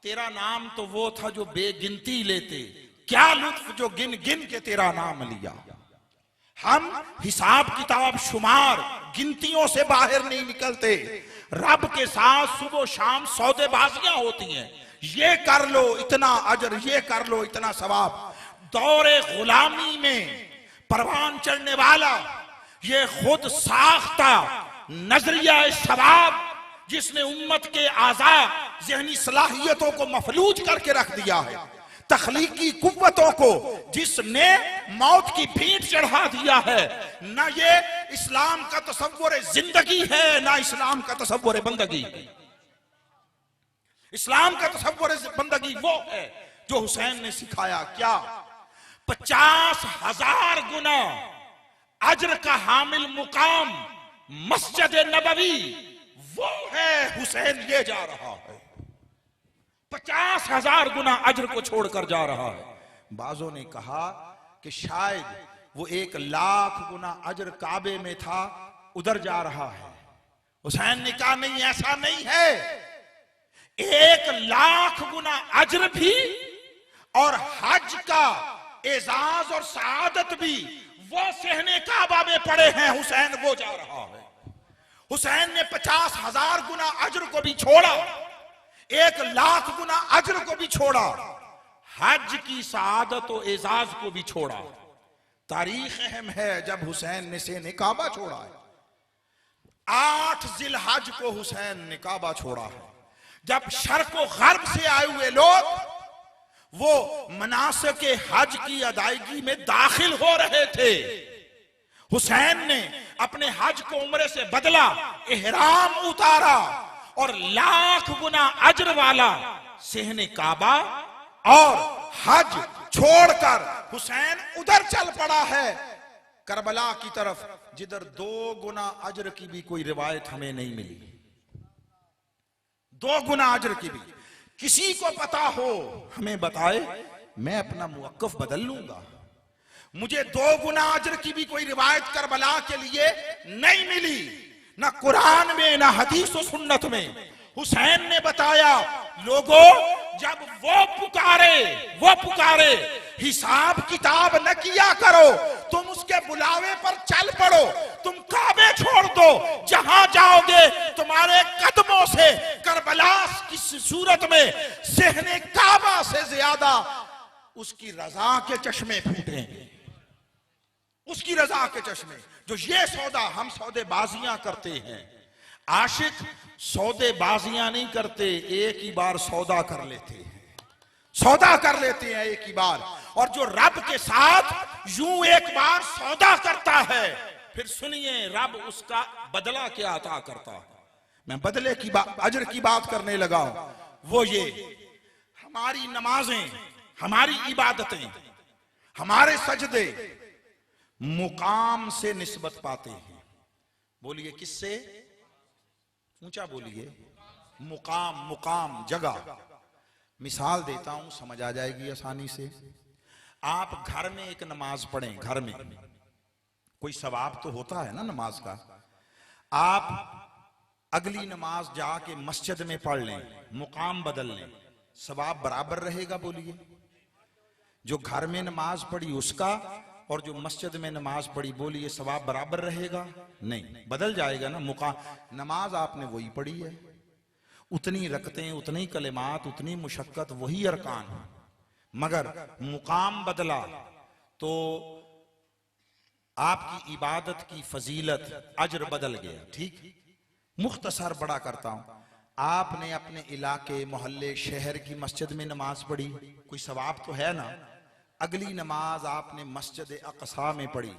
B: तेरा नाम तो वो था जो बेगिनती लेते, क्या लुत्फ जो गिन गिन के तेरा नाम लिया। हम हिसाब किताब शुमार गिनतियों से बाहर नहीं निकलते, रब के साथ सुबह शाम सौदेबाजियां होती हैं, ये कर लो इतना अजर, ये कर लो इतना सवाब। दौरे गुलामी में परवान चढ़ने वाला ये खुद साख्ता नजरिया सवाब, जिसने उम्मत के आजाद ज़हनी सलाहियतों को मफलूज करके रख दिया है, तख्लीकी कुव्वतों को जिसने मौत की भीड़ चढ़ा दिया है। ना ये इस्लाम का तसव्वुर जिंदगी है, ना इस्लाम का तसव्वुर बंदगी। इस्लाम का तसव्वुर बंदगी वो है जो हुसैन ने सिखाया। क्या 50,000 गुना अज्र का हामिल मुकाम मस्जिद नबवी, वो है हुसैन ले जा रहा है। 50,000 गुना अज्र को छोड़कर जा रहा है। बाजों ने कहा कि शायद वो 1,00,000 गुना अज्र काबे में था, उधर जा रहा है। हुसैन ने कहा नहीं, ऐसा नहीं है, 1,00,000 गुना अज्र भी और हज का एजाज और सआदत भी वो सहने काबा में पड़े हैं। हुसैन वो जा रहा है। हुसैन ने 50,000 गुना अज्र को भी छोड़ा, 1,00,000 गुना अज्र को भी छोड़ा, हज की सआदत और एजाज को भी छोड़ा। तारीख अहम है जब हुसैन ने सहने काबा छोड़ा है। 8 जिलहज को हुसैन ने काबा छोड़ा है। जब शर्क व गर्ब से आए हुए लोग वो मनासिक हज की अदायगी में दाखिल हो रहे थे, हुसैन ने अपने हज को उम्रे से बदला, इहराम उतारा और 1,00,000 गुना अज्र वाला सहने काबा और हज छोड़कर हुसैन उधर चल पड़ा है करबला की तरफ, जिधर 2 गुना अज्र की भी कोई रिवायत हमें नहीं मिली। 2 गुना अज्र की भी किसी को पता हो हमें बताए, मैं अपना मुवक्कफ बदल लूंगा। मुझे 2 गुना अज्र की भी कोई रिवायत करबला के लिए नहीं मिली, ना कुरान में ना हदीस और सुन्नत में। हुसैन ने बताया, लोगों जब वो पुकारे हिसाब किताब न किया करो, तुम उसके बुलावे पर चल पड़ो, तुम काबे छोड़ दो, जहां जाओगे तुम्हारे कदमों से करबला की सूरत में सहने काबा से ज्यादा उसकी रजा के चश्मे फूटेंगे, उसकी रजा के चश्मे। जो ये सौदा हम सौदेबाजियां करते हैं, आशिक सौदेबाजियां नहीं करते, एक ही बार सौदा कर लेते हैं, सौदा कर लेते हैं एक ही बार। और जो रब के साथ यूं एक बार सौदा करता है, फिर सुनिए रब उसका बदला क्या अता करता है। मैं बदले की बात, अजर की बात करने लगा हूं। वो ये हमारी नमाजें, हमारी इबादतें, हमारे सजदे मुकाम से निस्बत पाते हैं। बोलिए किससे? ऊंचा बोलिए। मुकाम, मुकाम जगह। मिसाल देता हूं, समझ आ जाएगी आसानी से। आप घर में एक नमाज पढ़ें, घर में कोई सवाब तो होता है ना नमाज का। आप अगली नमाज जाके मस्जिद में पढ़ लें, मुकाम बदल लें, सवाब बराबर रहेगा? बोलिए। जो घर में नमाज पढ़ी उसका और जो मस्जिद में नमाज पढ़ी, बोलिए सवाब बराबर रहेगा? नहीं, बदल जाएगा ना। मुकाम नमाज आपने वही पढ़ी है, उतनी रकतें, उतनी कलिमात, उतनी मुशक्कत, वही अरकान, मगर मुकाम बदला तो आपकी इबादत की फजीलत, अजर बदल गया। ठीक, मुख्तसर बड़ा करता हूं। आपने अपने इलाके, मोहल्ले, शहर की मस्जिद में नमाज पढ़ी, कोई सवाब तो है ना। अगली नमाज आपने मस्जिद अक़सा में पढ़ी,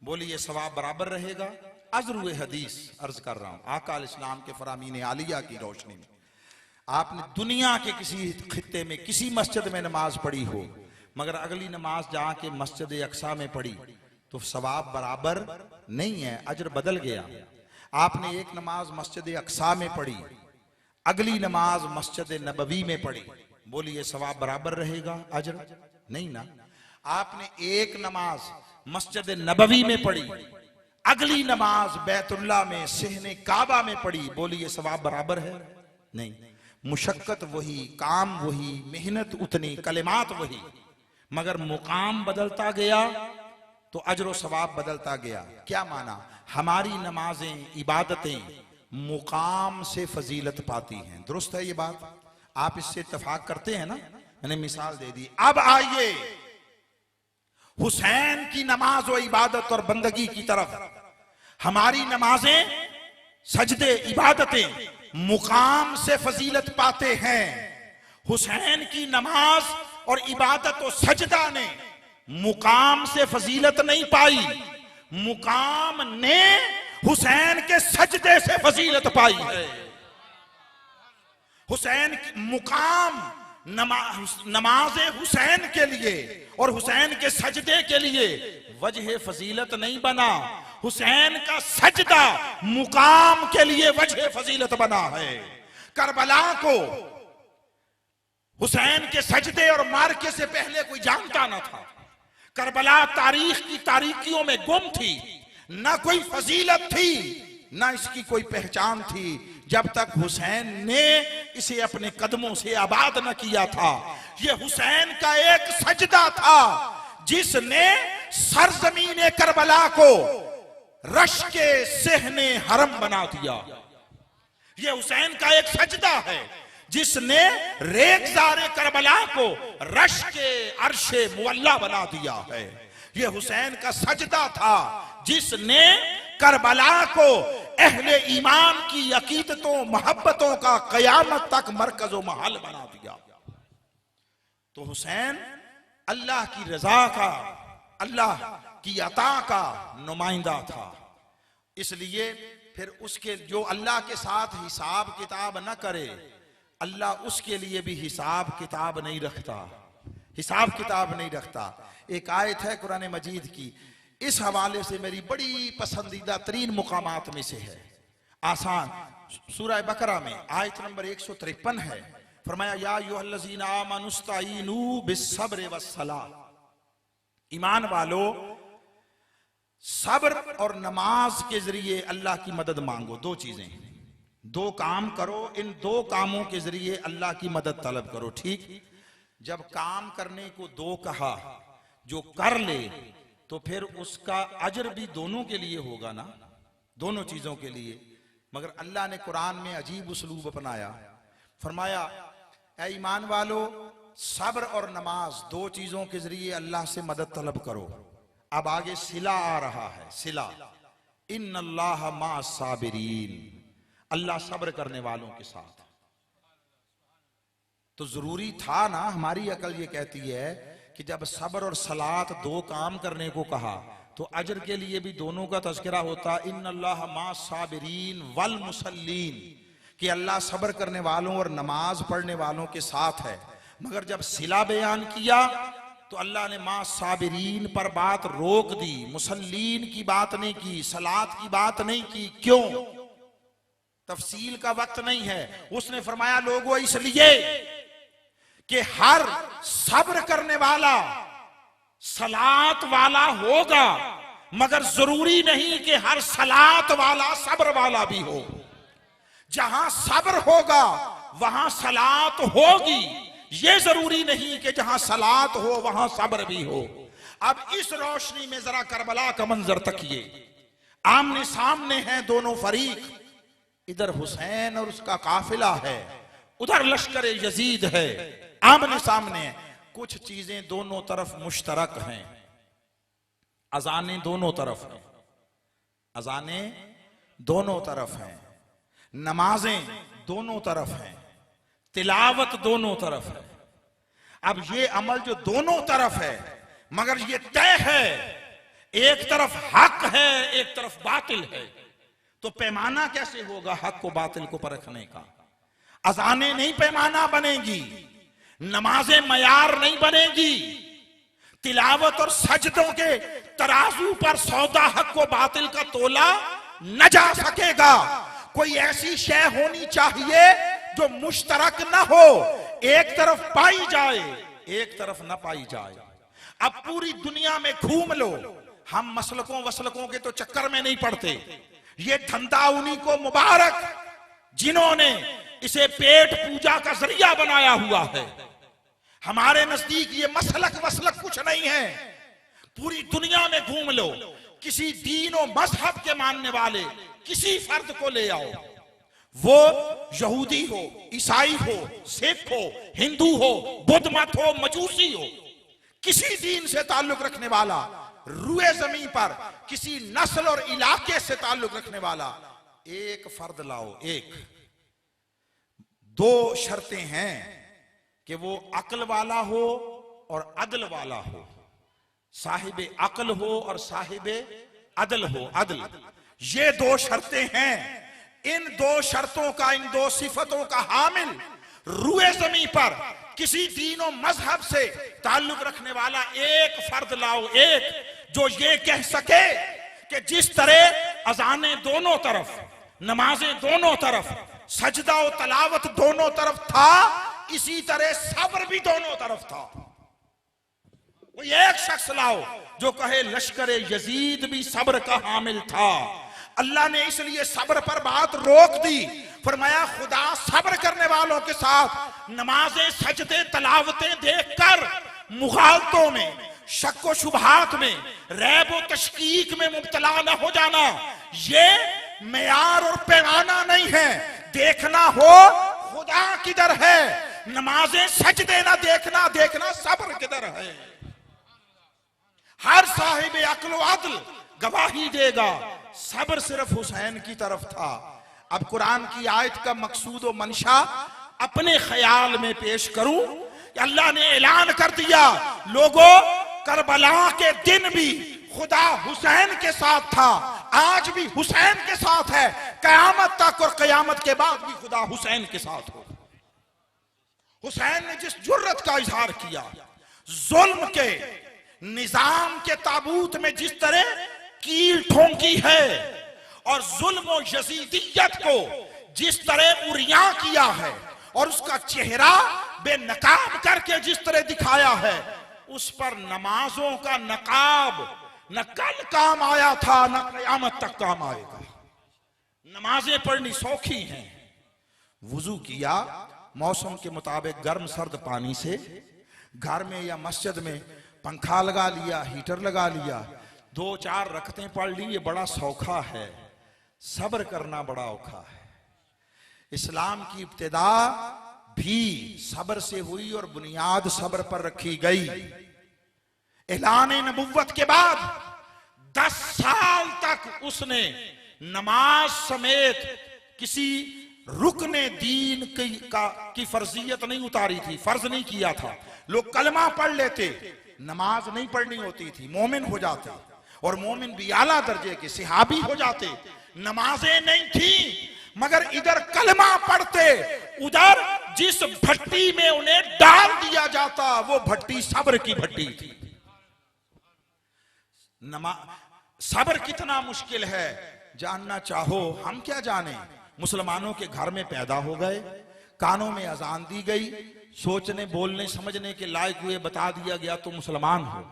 B: बोलिए सवाब बराबर रहेगा? अज़रुए हदीस अर्ज कर रहा हूं, आका अलैहिस्सलाम के फरामीन आलिया की रोशनी में। आपने दुनिया के किसी खित्ते में किसी मस्जिद में नमाज पढ़ी हो, मगर अगली नमाज जाके मस्जिद अक़सा में पढ़ी, तो सवाब बराबर नहीं है, अजर बदल गया। आपने एक नमाज मस्जिद अक़सा में पढ़ी, अगली नमाज मस्जिद नबवी में पढ़ी, बोलिए सवाब बराबर रहेगा? अजर नहीं ना। आपने एक नमाज मस्जिद नबवी में पढ़ी, अगली नमाज बैतुल्लाह में सहने काबा में पढ़ी, बोलिए सवाब बराबर है? नहीं। मुशक्कत वही, काम वही, मेहनत उतनी, कलिमात वही, मगर मुकाम बदलता गया तो अजर व सवाब बदलता गया। क्या माना? हमारी नमाजें, इबादतें मुकाम से फजीलत पाती हैं। दुरुस्त है ये बात? आप इससे इत्तेफाक करते हैं ना? मैंने मिसाल दे दी। अब आइए हुसैन की नमाज व इबादत और बंदगी की तरफ। हमारी नमाजें, सजदे, इबादतें मुकाम से फजीलत पाते हैं। हुसैन की नमाज और इबादत और सजदा ने मुकाम से फजीलत नहीं पाई, मुकाम ने हुसैन के सजदे से फजीलत पाई है। हुसैन की मुकाम नमाज हुसैन के लिए और हुसैन के सजदे के लिए वजह फजीलत नहीं बना, हुसैन का सजदा मुकाम के लिए वजह फजीलत बना है। करबला को हुसैन के सजदे और मार्के से पहले कोई जानता ना था। करबला तारीख की तारीकियों में गुम थी, ना कोई फजीलत थी, ना इसकी कोई पहचान थी, जब तक हुसैन ने इसे अपने कदमों से आबाद न किया था। यह हुसैन का एक सजदा था जिसने सरजमीन करबला को रश के सहने हरम बना दिया। यह हुसैन का एक सजदा है जिसने रेगज़ारे करबला को रश के अर्शे मुअल्ला बना दिया है। यह हुसैन का सजदा था जिसने करबला को अहले ईमान की अकीदतों, मोहब्बतों का कयामत तक मरकज व महल बना दिया। तो हुसैन अल्लाह की रजा का, अल्लाह की अता का नुमाइंदा था। इसलिए फिर उसके जो अल्लाह के साथ हिसाब किताब न करे, अल्लाह उसके लिए भी हिसाब किताब नहीं रखता, हिसाब किताब नहीं रखता। एक आयत है कुरान मजीद की, इस हवाले से मेरी बड़ी पसंदीदा तरीन मुकामात में से है। आसान सूरह बकरा में आयत नंबर 153 है। फरमाया या अय्युहल्लज़ीना आमनुस्तईनू बिस्सब्र वस्सलाह, ईमान वालो सब्र और नमाज के जरिए अल्लाह की मदद मांगो। दो चीजें, दो काम करो, इन दो कामों के जरिए अल्लाह की मदद तलब करो। ठीक, जब काम करने को दो कहा, जो कर ले तो फिर उसका अजर भी दोनों के लिए होगा ना, दोनों चीजों के लिए। मगर अल्लाह ने कुरान में अजीब उसलूब अपनाया। फरमाया ऐ ईमान वालो, सब्र और नमाज दो चीजों के जरिए अल्लाह से मदद तलब करो। अब आगे सिला आ रहा है, सिला, इन्नल्लाह मा साबिरीन, अल्लाह सब्र करने वालों के साथ। तो जरूरी था ना, हमारी अकल ये कहती है कि जब सब्र और सलात दो काम करने को कहा तो अजर के लिए भी दोनों का तज़किरा होता, इन्नल्लाह मा साबिरीन वल मुसल्लीन, कि अल्लाह सब्र करने वालों और नमाज पढ़ने वालों के साथ है। मगर जब सिला बयान किया तो अल्लाह ने मा साबिरीन पर बात रोक दी, मुसल्लीन की बात नहीं की, सलात की बात नहीं की। क्यों? तफसील का वक्त नहीं है। उसने फरमाया लोगों इसलिए कि हर सब्र करने वाला सलात वाला होगा, मगर जरूरी नहीं कि हर सलात वाला सब्र वाला भी हो। जहां सब्र होगा वहां सलात होगी, ये जरूरी नहीं कि जहां सलात हो वहां सब्र भी हो। अब इस रोशनी में जरा करबला का मंजर तकिए। आमने सामने हैं दोनों फरीक, इधर हुसैन और उसका काफिला है, उधर लश्कर यजीद है, आमने सामने है। कुछ चीजें दोनों तरफ मुश्तरक हैं। अजानें दोनों तरफ हैं, अजानें दोनों तरफ हैं, नमाजें दोनों तरफ हैं, तिलावत दोनों तरफ है। अब ये अमल जो दोनों तरफ है, मगर ये तय है एक तरफ हक है एक तरफ बातिल है, तो पैमाना कैसे होगा हक को बातिल को परखने का? अजानें नहीं पैमाना बनेगी, नमाजें मयार नहीं बनेगी, तिलावत और सजदों के तराजू पर सौदा हक को बातिल का तोला न जा सकेगा। कोई ऐसी शय होनी चाहिए जो मुश्तरक न हो, एक तरफ पाई जाए एक तरफ न पाई जाए। अब पूरी दुनिया में घूम लो, हम मसलकों वसलकों के तो चक्कर में नहीं पड़ते। ये धंधा उन्हीं को मुबारक जिन्होंने इसे पेट पूजा का जरिया बनाया हुआ है। हमारे नजदीक ये मसलक वसलक कुछ नहीं है। पूरी दुनिया में घूम लो, किसी दीन और मजहब के मानने वाले किसी फर्द को ले आओ, वो यहूदी हो, ईसाई हो, सिख हो, हिंदू हो, बुद्ध मत हो, मजूसी हो, किसी दीन से ताल्लुक रखने वाला, रुए जमीन पर किसी नस्ल और इलाके से ताल्लुक रखने वाला एक फर्द लाओ। एक दो शर्तें हैं कि वो अक्ल वाला हो और अदल वाला हो, साहिब अक्ल हो और साहिब अदल हो। अदल, ये दो शर्तें हैं। इन दो शर्तों का, इन दो सिफतों का हामिल रुए जमीन पर किसी दीन और मजहब से ताल्लुक रखने वाला एक फर्द लाओ, एक जो ये कह सके कि जिस तरह अजाने दोनों तरफ, नमाजें दोनों तरफ, सजदा और तलावत दोनों तरफ था, इसी तरह सब्र भी दोनों तरफ था। वो एक शख्स लाओ जो कहे लश्कर यजीद भी सब्र का हामिल था। अल्लाह ने इसलिए सब्र पर बात रोक दी, फरमाया खुदा सब्र करने वालों के साथ नमाजें सजदे तलावतें देखकर मुगालतों में, शक व शुबहात में, रैब व तशकीक में मुब्तला न हो जाना, ये मेयार और पैमाना नहीं है। देखना हो खुदा किधर है, नमाजें सजदे ना देखना, देखना सब्र किधर है। हर साहिब अक्ल व अदल गवाही देगा सब्र सिर्फ हुसैन की तरफ था। अब कुरान की आयत का मकसूद व मंशा अपने ख्याल में पेश करूं। अल्लाह ने ऐलान कर दिया, लोगों करबला के दिन भी खुदा हुसैन के साथ था, आज भी हुसैन के साथ है, कयामत तक और कयामत के बाद भी खुदा हुसैन के साथ हो। हुसैन ने जिस जुर्रत का इजहार किया, जुल्म के निजाम के ताबूत में जिस तरह कील ठोंकी है और जुल्म और यजीदियत को जिस तरह उरिया किया है और उसका चेहरा बेनकाब करके जिस तरह दिखाया है, उस पर नमाजों का नकाब न कल काम आया था न कयामत तक काम आएगा। नमाजें पढ़नी सौखी हैं। वुजू किया मौसम के मुताबिक गर्म सर्द पानी से, घर में या मस्जिद में पंखा लगा लिया, हीटर लगा लिया, 2-4 रकतें पढ़ ली, ये बड़ा सौखा है। सब्र करना बड़ा औखा है। इस्लाम की इब्तिदा भी सब्र से हुई और बुनियाद सब्र पर रखी गई। ऐलान नबुव्वत के बाद 10 साल तक उसने नमाज समेत किसी रुकने दीन की फर्जियत नहीं उतारी थी, फर्ज नहीं किया था। लोग कलमा पढ़ लेते, नमाज नहीं पढ़नी होती थी, मोमिन हो जाते, और मोमिन भी आला दर्जे के सिहाबी हो जाते। नमाजें नहीं थी, मगर इधर कलमा पढ़ते, उधर जिस भट्टी में उन्हें डाल दिया जाता वो भट्टी सब्र की भट्टी थी। सब्र कितना मुश्किल है जानना चाहो, हम क्या जाने। मुसलमानों के घर में पैदा हो गए, कानों में अजान दी गई, सोचने बोलने समझने के लायक हुए, बता दिया गया तो मुसलमान हो।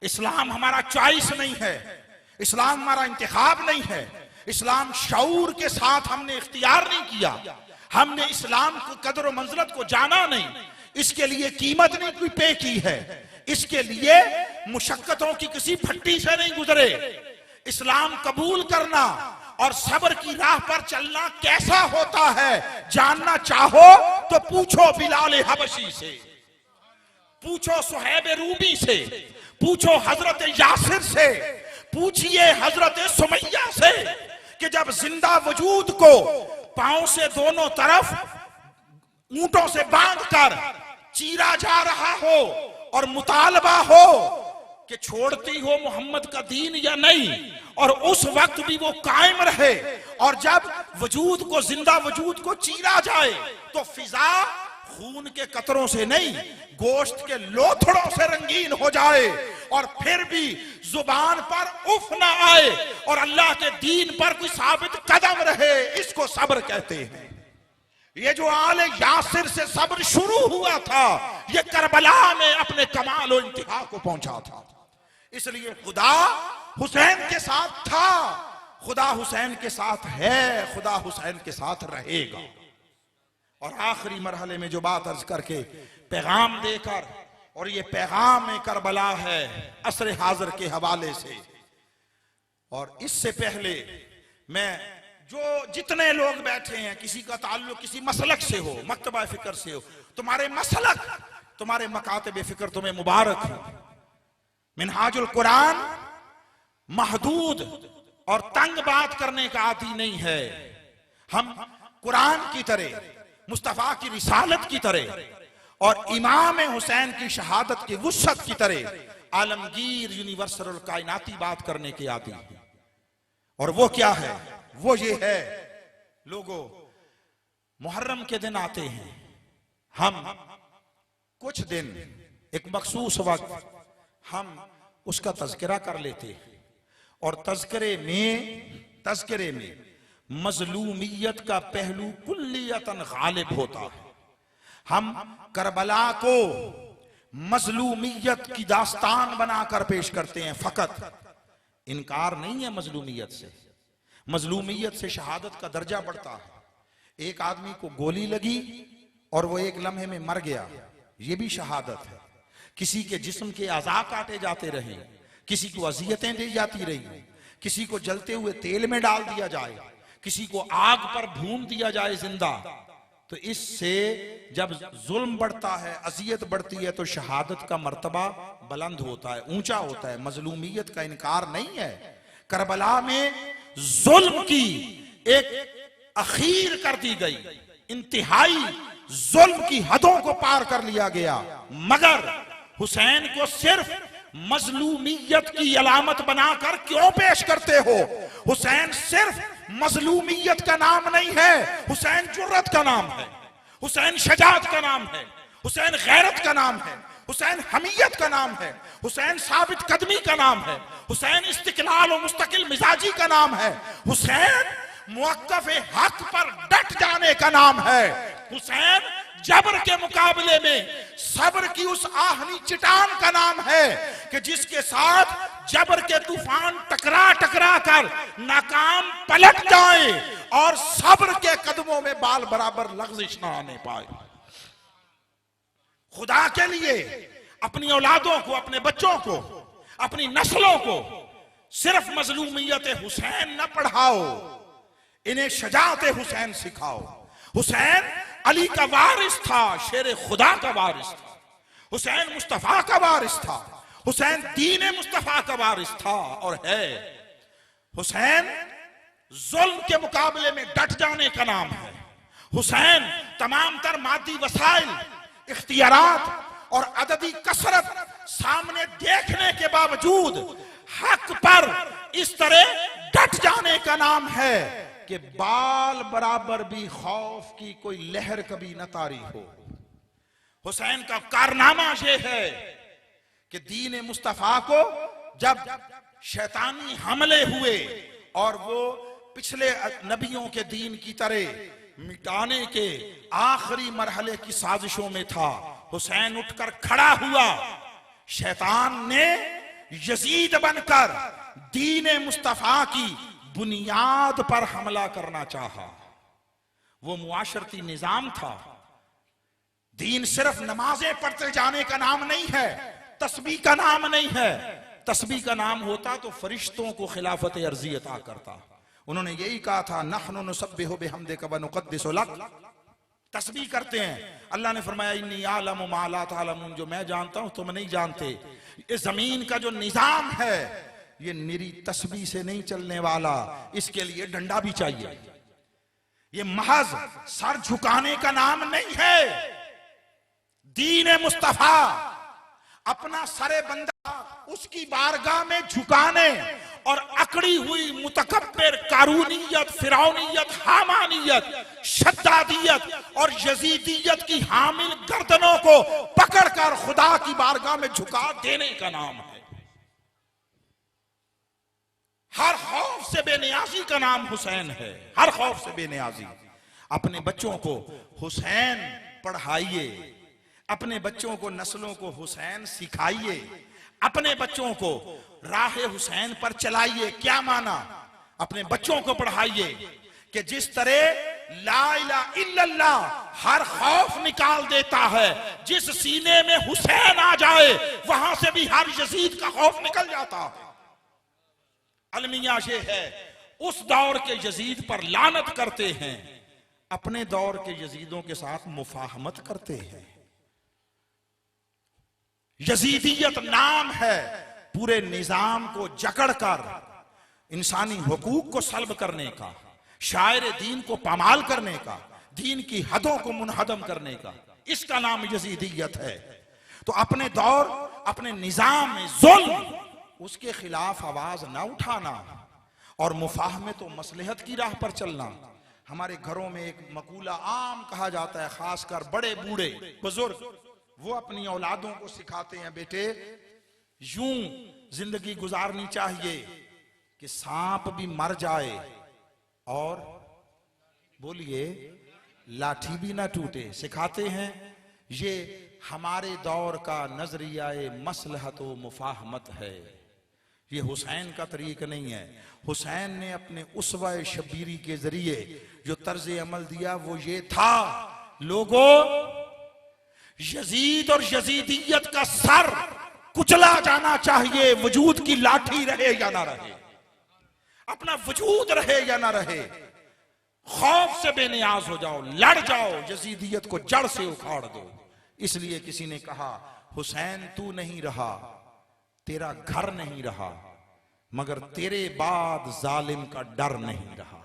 B: इस्लाम हमारा चॉइस नहीं है, इस्लाम हमारा इंतखाब नहीं है, इस्लाम शऊर के साथ हमने इख्तियार नहीं किया, हमने इस्लाम की कदर और मंजिलत को जाना नहीं, इसके लिए कीमत नहीं कोई पे की है, इसके लिए मुशक्कतों की किसी फट्टी से नहीं गुजरे। इस्लाम कबूल करना और सब्र की राह पर चलना कैसा होता है जानना चाहो तो पूछो बिलाल हबशी से, पूछो सुहैब रूमी से, पूछो हजरत यासिर से, पूछिए हजरत सुमैया से कि जब जिंदा वजूद को पांव से दोनों तरफ ऊंटों से बांधकर चीरा जा रहा हो और मुतालबा हो कि छोड़ती हो मोहम्मद का दीन या नहीं, और उस वक्त भी वो कायम रहे, और जब वजूद को, जिंदा वजूद को चीरा जाए तो फिजा खून के कतरों से नहीं गोश्त के लोथड़ों से रंगीन हो जाए, और फिर भी जुबान पर उफ ना आए और अल्लाह के दीन पर कोई साबित कदम रहे, इसको सब्र कहते हैं। ये जो आले यासिर से सब्र शुरू हुआ था, ये करबला में अपने कमाल और इंतहा को पहुंचा था। इसलिए खुदा हुसैन के साथ था, खुदा हुसैन के साथ है, खुदा हुसैन के साथ रहेगा। और आखिरी मरहले में जो बात अर्ज करके पैगाम देकर, और ये पैगाम करबला है असर हाजिर के हवाले से, और इससे पहले मैं जितने लोग बैठे हैं, किसी का ताल्लुक किसी मसलक से हो, मकतबा फिक्र से हो, तुम्हारे मसलक, तुम्हारे मकातब फिक्र तुम्हें मुबारक हो। मिनहाजुल कुरान महदूद और तंग बात करने का आदी नहीं है। हम कुरान की तरह, मुस्तफा की रिसालत की तरह और इमाम हुसैन की शहादत की वुसअत की तरह आलमगीर यूनिवर्सल कायनाती बात करने के आदी हैं। और वो क्या है? वो ये है, लोगों, मुहर्रम के दिन आते हैं, हम कुछ दिन, एक मखसूस वक्त हम उसका तज़किरा कर लेते हैं, और तज़किरे में मजलूमियत का पहलू कुल्लियतन गालिब होता है। हम करबला को मजलूमियत की दास्तान बनाकर पेश करते हैं, फकत इनकार नहीं है मजलूमियत से, मजलूमियत से शहादत का दर्जा बढ़ता है। एक आदमी को गोली लगी और वो एक लम्हे में मर गया, ये भी शहादत है। किसी के जिस्म के आज़ा काटे जाते रहे, किसी को अजियतें दी जाती रही, किसी को जलते हुए तेल में डाल दिया जाए, किसी को आग पर भून दिया जाए जिंदा, तो इससे जब जुल्म बढ़ता है, अजियत बढ़ती है, तो शहादत का मर्तबा बुलंद होता है, ऊंचा होता है। मजलूमियत का इनकार नहीं है। करबला में जुल्म की एक अखीर कर दी गई, इंतहाई जुल्म की हदों को पार कर लिया गया, मगर हुसैन को सिर्फ मजलूमियत की अलामत बनाकर क्यों पेश करते हो? हुसैन सिर्फ मजलूमियत का नाम नहीं है, हुसैन जुर्रत का नाम है, हुसैन शजात का नाम है, हुसैन गैरत का नाम है, हुसैन हमीयत का नाम है, हुसैन साबित कदमी का नाम है, हुसैन इस्तिकलाल और मुस्तकिल मिजाजी का नाम है, हुसैन मुवक्कफ हक पर डट जाने का नाम है, हुसैन जबर के मुकाबले में सब्र की उस आहनी चट्टान का नाम है कि जिसके साथ जबर के तूफान टकरा टकरा कर नाकाम पलट जाए और सब्र के कदमों में बाल बराबर लग़ज़िश ना आने पाए। खुदा के लिए अपनी औलादों को, अपने बच्चों को, अपनी नस्लों को सिर्फ मजलूमियत हुसैन न पढ़ाओ, इन्हें शजात हुसैन सिखाओ। हुसैन अली का वारिस था, शेर खुदा का वारिस था, हुसैन मुस्तफा का वारिस था, हुसैन दीन मुस्तफा का वारिस था और है। हुसैन जुल्म के मुकाबले में डट जाने का नाम है। हुसैन तमाम तर मादी वसाइल, इख्तियारात और अददी कसरत सामने देखने के बावजूद हक पर इस तरह डट जाने का नाम है कि बाल बराबर भी खौफ की कोई लहर कभी न तारी हो। हुसैन का कारनामा यह है कि दीन मुस्तफा को जब शैतानी हमले हुए और वो पिछले नबियों के दीन की तरह मिटाने के आखिरी मरहले की साजिशों में था, हुसैन उठकर खड़ा हुआ। शैतान ने यजीद बनकर दीन मुस्तफा की बुनियाद पर हमला करना चाहा। वो मुआशरती निजाम था। दीन सिर्फ नमाजें पढ़ते जाने का नाम नहीं है, तस्बीह का नाम नहीं है। तस्बीह का नाम होता तो फरिश्तों को खिलाफत अर्जी अता करता। उन्होंने यही कहा था, नहनु नुसब्बिहु बिहम्दिका व नुक़द्दिसु लक। तस्बीह करते हैं। अल्लाह ने फरमाया, इन्नी आलमु मा ला तालमून, जो मैं जानता हूं तुम नहीं जानते। इस जमीन का जो निजाम है ये निरी तस्बीह से नहीं चलने वाला, इसके लिए डंडा भी चाहिए। ये महज सर झुकाने का नाम नहीं है। दीन मुस्तफा अपना सरे बंदा उसकी बारगाह में झुकाने और अकड़ी हुई मुतकब्बिर कारूनियत, फिरौनियत, हामानियत, शद्दादियत और यजीदियत की हामिल गर्दनों को पकड़कर खुदा की बारगाह में झुका देने का नाम है। हर खौफ से बेनियाजी का नाम हुसैन है। हर खौफ से बेनियाजी। अपने बच्चों को हुसैन पढ़ाइए, अपने बच्चों को, नस्लों को हुसैन सिखाइए, अपने बच्चों को राह हुसैन पर चलाइए। क्या माना? अपने बच्चों को पढ़ाइए कि जिस तरह ला इलाहा इल्लल्लाह हर खौफ निकाल देता है, जिस सीने में हुसैन आ जाए वहां से भी हर यजीद का खौफ निकल जाता है। अलमिया ये है, उस दौर के यजीद पर लानत करते हैं, अपने दौर के यजीदों के साथ मुफाहमत करते हैं। यजीदियत नाम है पूरे निजाम को जकड़कर इंसानी हुकूक को सल्ब करने का, शायर दीन को पामाल करने का, दीन की हदों को मुनहदम करने का। इसका नाम यजीदियत है। तो अपने दौर, अपने निजाम में जुल्म, उसके खिलाफ आवाज ना उठाना और मुफाहमत व मसलहत की राह पर चलना। हमारे घरों में एक मकूला आम कहा जाता है, खासकर बड़े बूढ़े बुजुर्ग, वो अपनी औलादों को सिखाते हैं, बेटे यूं जिंदगी गुजारनी चाहिए कि सांप भी मर जाए और बोलिए लाठी भी ना टूटे। सिखाते हैं। ये हमारे दौर का नजरिया मसलहत व मुफाहमत है। ये हुसैन का तरीका नहीं है। हुसैन ने अपने उसवा शबीरी के जरिए जो तर्ज अमल दिया वो ये था, लोगों यजीद और यजीदियत का सर कुचला जाना चाहिए, वजूद की लाठी रहे या ना रहे, अपना वजूद रहे या ना रहे। खौफ से बेनियाज हो जाओ, लड़ जाओ, यजीदियत को जड़ से उखाड़ दो। इसलिए किसी ने कहा, हुसैन तू नहीं रहा, तेरा घर नहीं रहा, मगर तेरे बाद जालिम का डर नहीं रहा।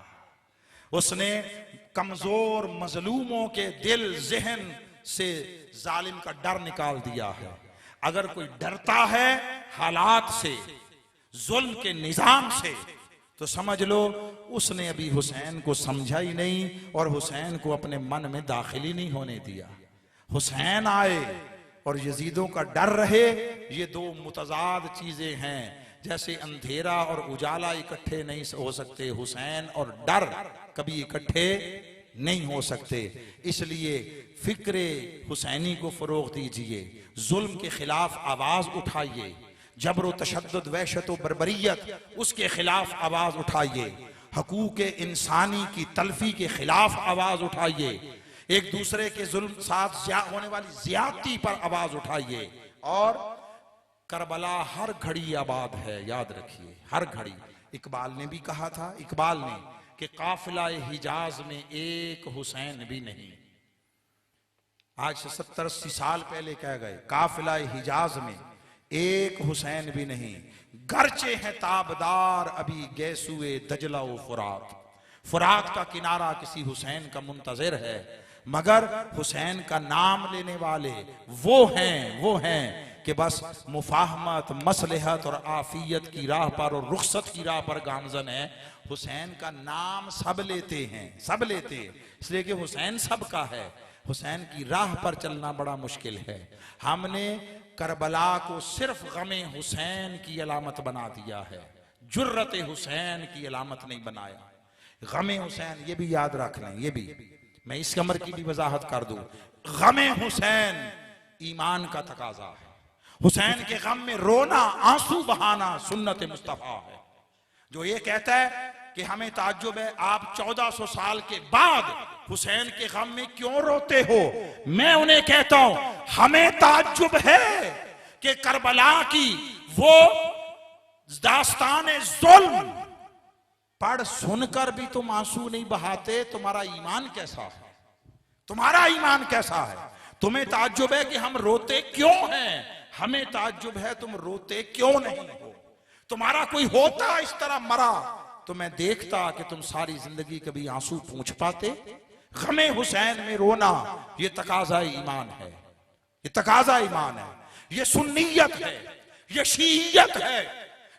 B: उसने कमजोर मजलूमों के दिल जहन से जालिम का डर निकाल दिया है। अगर कोई डरता है हालात से, जुल्म के निजाम से, तो समझ लो उसने अभी हुसैन को समझा ही नहीं और हुसैन को अपने मन में दाखिल ही नहीं होने दिया। हुसैन आए और यजीदों का डर रहे, ये दो मुतजाद चीजें हैं। जैसे अंधेरा और उजाला इकट्ठे नहीं हो सकते, हुसैन और डर कभी इकट्ठे नहीं हो सकते। इसलिए फिक्रे हुसैनी को फरोग दीजिए, जुल्म के खिलाफ आवाज उठाइए, जबर तशद्दुद वहशत बर्बरियत उसके खिलाफ आवाज उठाइए, हकूक इंसानी की तलफी के खिलाफ आवाज उठाइए, एक दूसरे के जुल्म साथ होने वाली ज्यादती पर आवाज उठाइए। और करबला हर घड़ी आबाद है, याद रखिए, हर घड़ी। इकबाल ने भी कहा था, इकबाल ने, कि काफिला हिजाज में एक हुसैन भी नहीं। आज से 70-80 साल पहले कह गए, काफिला हिजाज में एक हुसैन भी नहीं। गर्चे हैं ताबदार अभी गैसुए दजला व फुरात, फुरात का किनारा किसी हुसैन का मुंतजिर है, मगर हुसैन का नाम लेने वाले वो हैं कि बस मुफाहमत, मसलहत और आफियत की राह पर और रुखसत की राह पर गामजन है। हुसैन का नाम सब लेते हैं, सब लेते हैं, इसलिए कि हुसैन सबका है। हुसैन की राह पर चलना बड़ा मुश्किल है। हमने करबला को सिर्फ गमे हुसैन की अलामत बना दिया है, जुर्रत हुसैन की अलामत नहीं बनाया। गमे हुसैन ये भी याद रख लें, ये भी मैं इस अमर की भी वजाहत कर दूं। गमे हुसैन ईमान का तकाजा है। हुसैन के गम में रोना, आंसू बहाना सुन्नत मुस्तफा है। जो ये कहता है कि हमें ताज्जुब है आप 1400 साल के बाद हुसैन के गम में क्यों रोते हो, मैं उन्हें कहता हूं हमें ताज्जुब है कि करबला की वो दास्तान जुल्म पढ़ सुनकर भी तुम आंसू नहीं बहाते। तुम्हारा ईमान कैसा है, तुम्हारा ईमान कैसा है? तुम्हें ताज्जुब है कि हम रोते क्यों हैं, हमें ताज्जुब है तुम रोते क्यों नहीं हो। तुम्हारा कोई होता इस तरह मरा तो मैं देखता कि तुम सारी जिंदगी कभी आंसू पूंछ पाते। गमे हुसैन में रोना ये तकाजा ईमान है, ये तकाजा ईमान है, ये सुन्नियत है, ये शीयत है,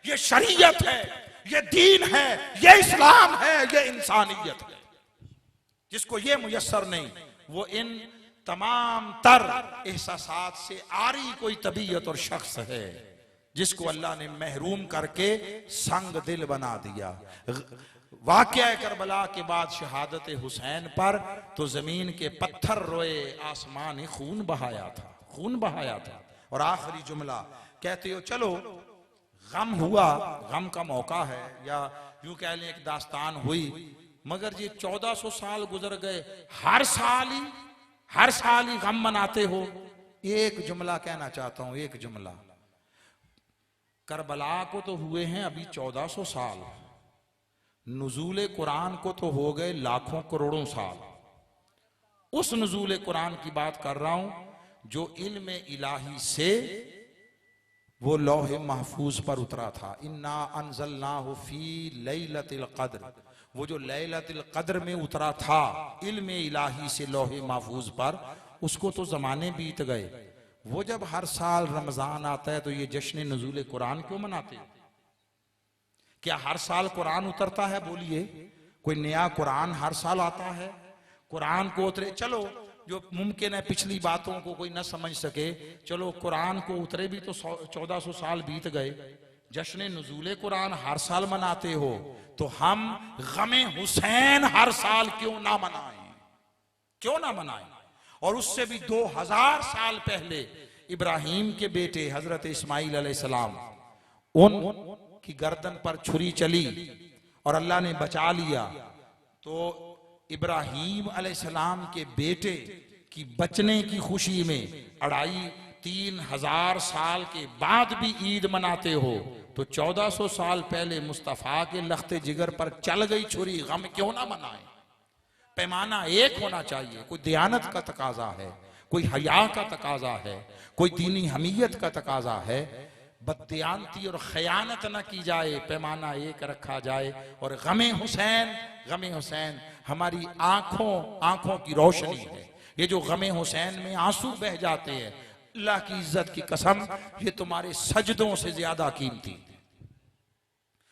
B: ये शरीयत है, ये दीन है, ये इस्लाम है, ये इंसानियत है। जिसको ये मुयस्सर नहीं वो इन तमाम तर एहसासात से आरी कोई तबीयत और शख्स है जिसको अल्लाह ने महरूम करके संग दिल बना दिया। वाक़या करबला के बाद शहादत हुसैन पर तो जमीन के पत्थर रोए, आसमान खून बहाया था, खून बहाया था। और आखिरी जुमला कहते हो चलो गम हुआ, गम का मौका है, या यूं कह लें एक दास्तान हुई, मगर ये 1400 साल गुजर गए, हर साल ही गम मनाते हो। एक जुमला कहना चाहता हूं, एक जुमला, करबला को तो हुए हैं अभी 1400 साल, नुज़ूल कुरान को तो हो गए लाखों करोड़ों साल। उस नुज़ूल कुरान की बात कर रहा हूं जो इल्म इलाही से वो लौहे महफूज पर उतरा था। इन्ना अंज़लनाहु फी लैलतिल क़द्र, वो जो लैलतुल क़द्र में उतरा था इल्म इलाही से लौहे महफूज पर, उसको तो जमाने बीत गए। वो जब हर साल रमजान आता है तो ये जश्न नुज़ूल कुरान क्यों मनाते हैं? क्या हर साल कुरान उतरता है? बोलिए, कोई नया कुरान हर साल आता है? कुरान को उतरे, चलो जो मुमकिन है पिछली बातों को कोई न समझ सके, चलो कुरान को उतरे भी तो 1400 साल बीत गए। जश्न नुज़ूल कुरान हर साल मनाते हो तो हम गमे हुसैन हर साल क्यों ना मनाएं, क्यों ना मनाएं? और उससे भी 2000 साल पहले इब्राहिम के बेटे हजरत इस्माइल अलैहिस्सलाम, उनकी गर्दन पर छुरी चली और अल्लाह ने बचा लिया, तो इब्राहिम अलैहिस्सलाम के बेटे की बचने की खुशी में 2500-3000 साल के बाद भी ईद मनाते हो, तो 1400 साल पहले मुस्तफा के लख्ते जिगर पर चल गई छुरी, गम क्यों ना मनाएं? पैमाना एक होना चाहिए। कोई दयानत का तकाजा है, कोई हया का तकाजा है, कोई दीनी हमीयत का तकाजा है। बददियानती और खयानत न की जाए, पैमाना एक रखा जाए। और गमे हुसैन हमारी आंखों की रोशनी है। ये जो गमे हुसैन में आंसू बह जाते हैं, अल्लाह की इज्जत की कसम, ये तुम्हारे सजदों से ज्यादा कीमती,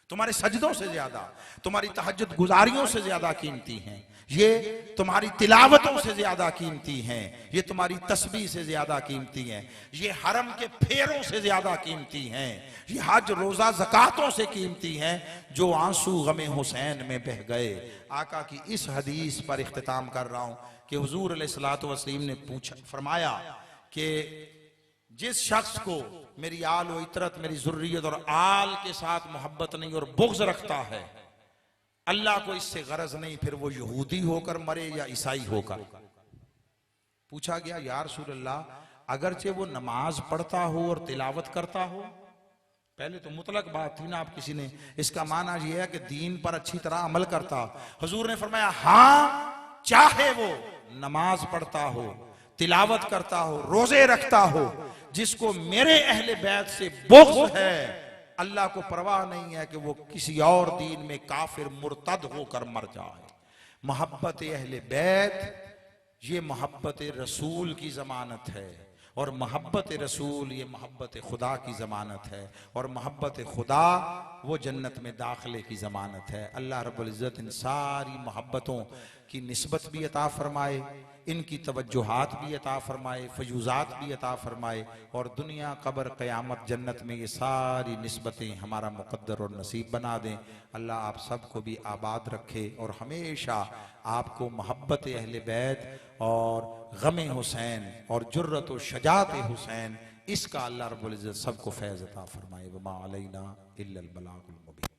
B: तुम्हारे सजदों से ज्यादा, तुम्हारी तहज्जुद गुजारियों से ज्यादा कीमती हैं। ये तुम्हारी तिलावतों से ज्यादा कीमती हैं, ये तुम्हारी तस्बीह से ज्यादा कीमती हैं, ये हरम के फेरों से ज्यादा कीमती हैं, ये हज रोजा ज़कातों से कीमती हैं जो आंसू गमे हुसैन में बह गए। आका की इस हदीस पर इख्तिताम कर रहा हूं कि हुजूर अलैहिस्सलातु वस्सलाम ने फरमाया कि जिस शख्स को मेरी आल व इतरत, मेरी जुर्रियत और आल के साथ मोहब्बत नहीं और बुग़्ज़ रखता है, अल्लाह को इससे गरज नहीं, फिर वो यहूदी होकर मरे या ईसाई होकर। पूछा गया या रसूल अल्लाह, अगरचे वो नमाज पढ़ता हो और तिलावत करता हो, पहले तो मुतलक बात थी ना, आप किसी ने इसका माना यह है कि दीन पर अच्छी तरह अमल करता। हुजूर ने फरमाया हाँ, चाहे वो नमाज पढ़ता हो, तिलावत करता हो, रोजे रखता हो, जिसको मेरे अहले बैत से बुग़्ज़ है, अल्लाह को परवाह नहीं है कि वो किसी और दीन में काफिर मुर्तद होकर मर जाए। मोहब्बत अहले बैत ये मोहब्बत रसूल की ज़मानत है, और मोहब्बत रसूल ये मोहब्बत खुदा की ज़मानत है, और मोहब्बत खुदा वो जन्नत में दाखिले की ज़मानत है। अल्लाह रब्बुल इज़्ज़त इन सारी मोहब्बतों की निस्बत भी अता फरमाए, इनकी तवज्जुहात भी अता फरमाए, फयूज़ात भी अता फरमाए, और दुनिया कब्र क़यामत जन्नत में ये सारी निस्बतें हमारा मुक़द्दर और नसीब बना दें। अल्लाह आप सबको भी आबाद रखे और हमेशा आपको मोहब्बत अहले बैत और गम हुसैन और जुर्रत व शजात हुसैन, इसका अल्लाह रब्बुल इज़्ज़त सबको फैज़ अता फरमाए। वमा अलैना इल्लल बलागुल मुबीन।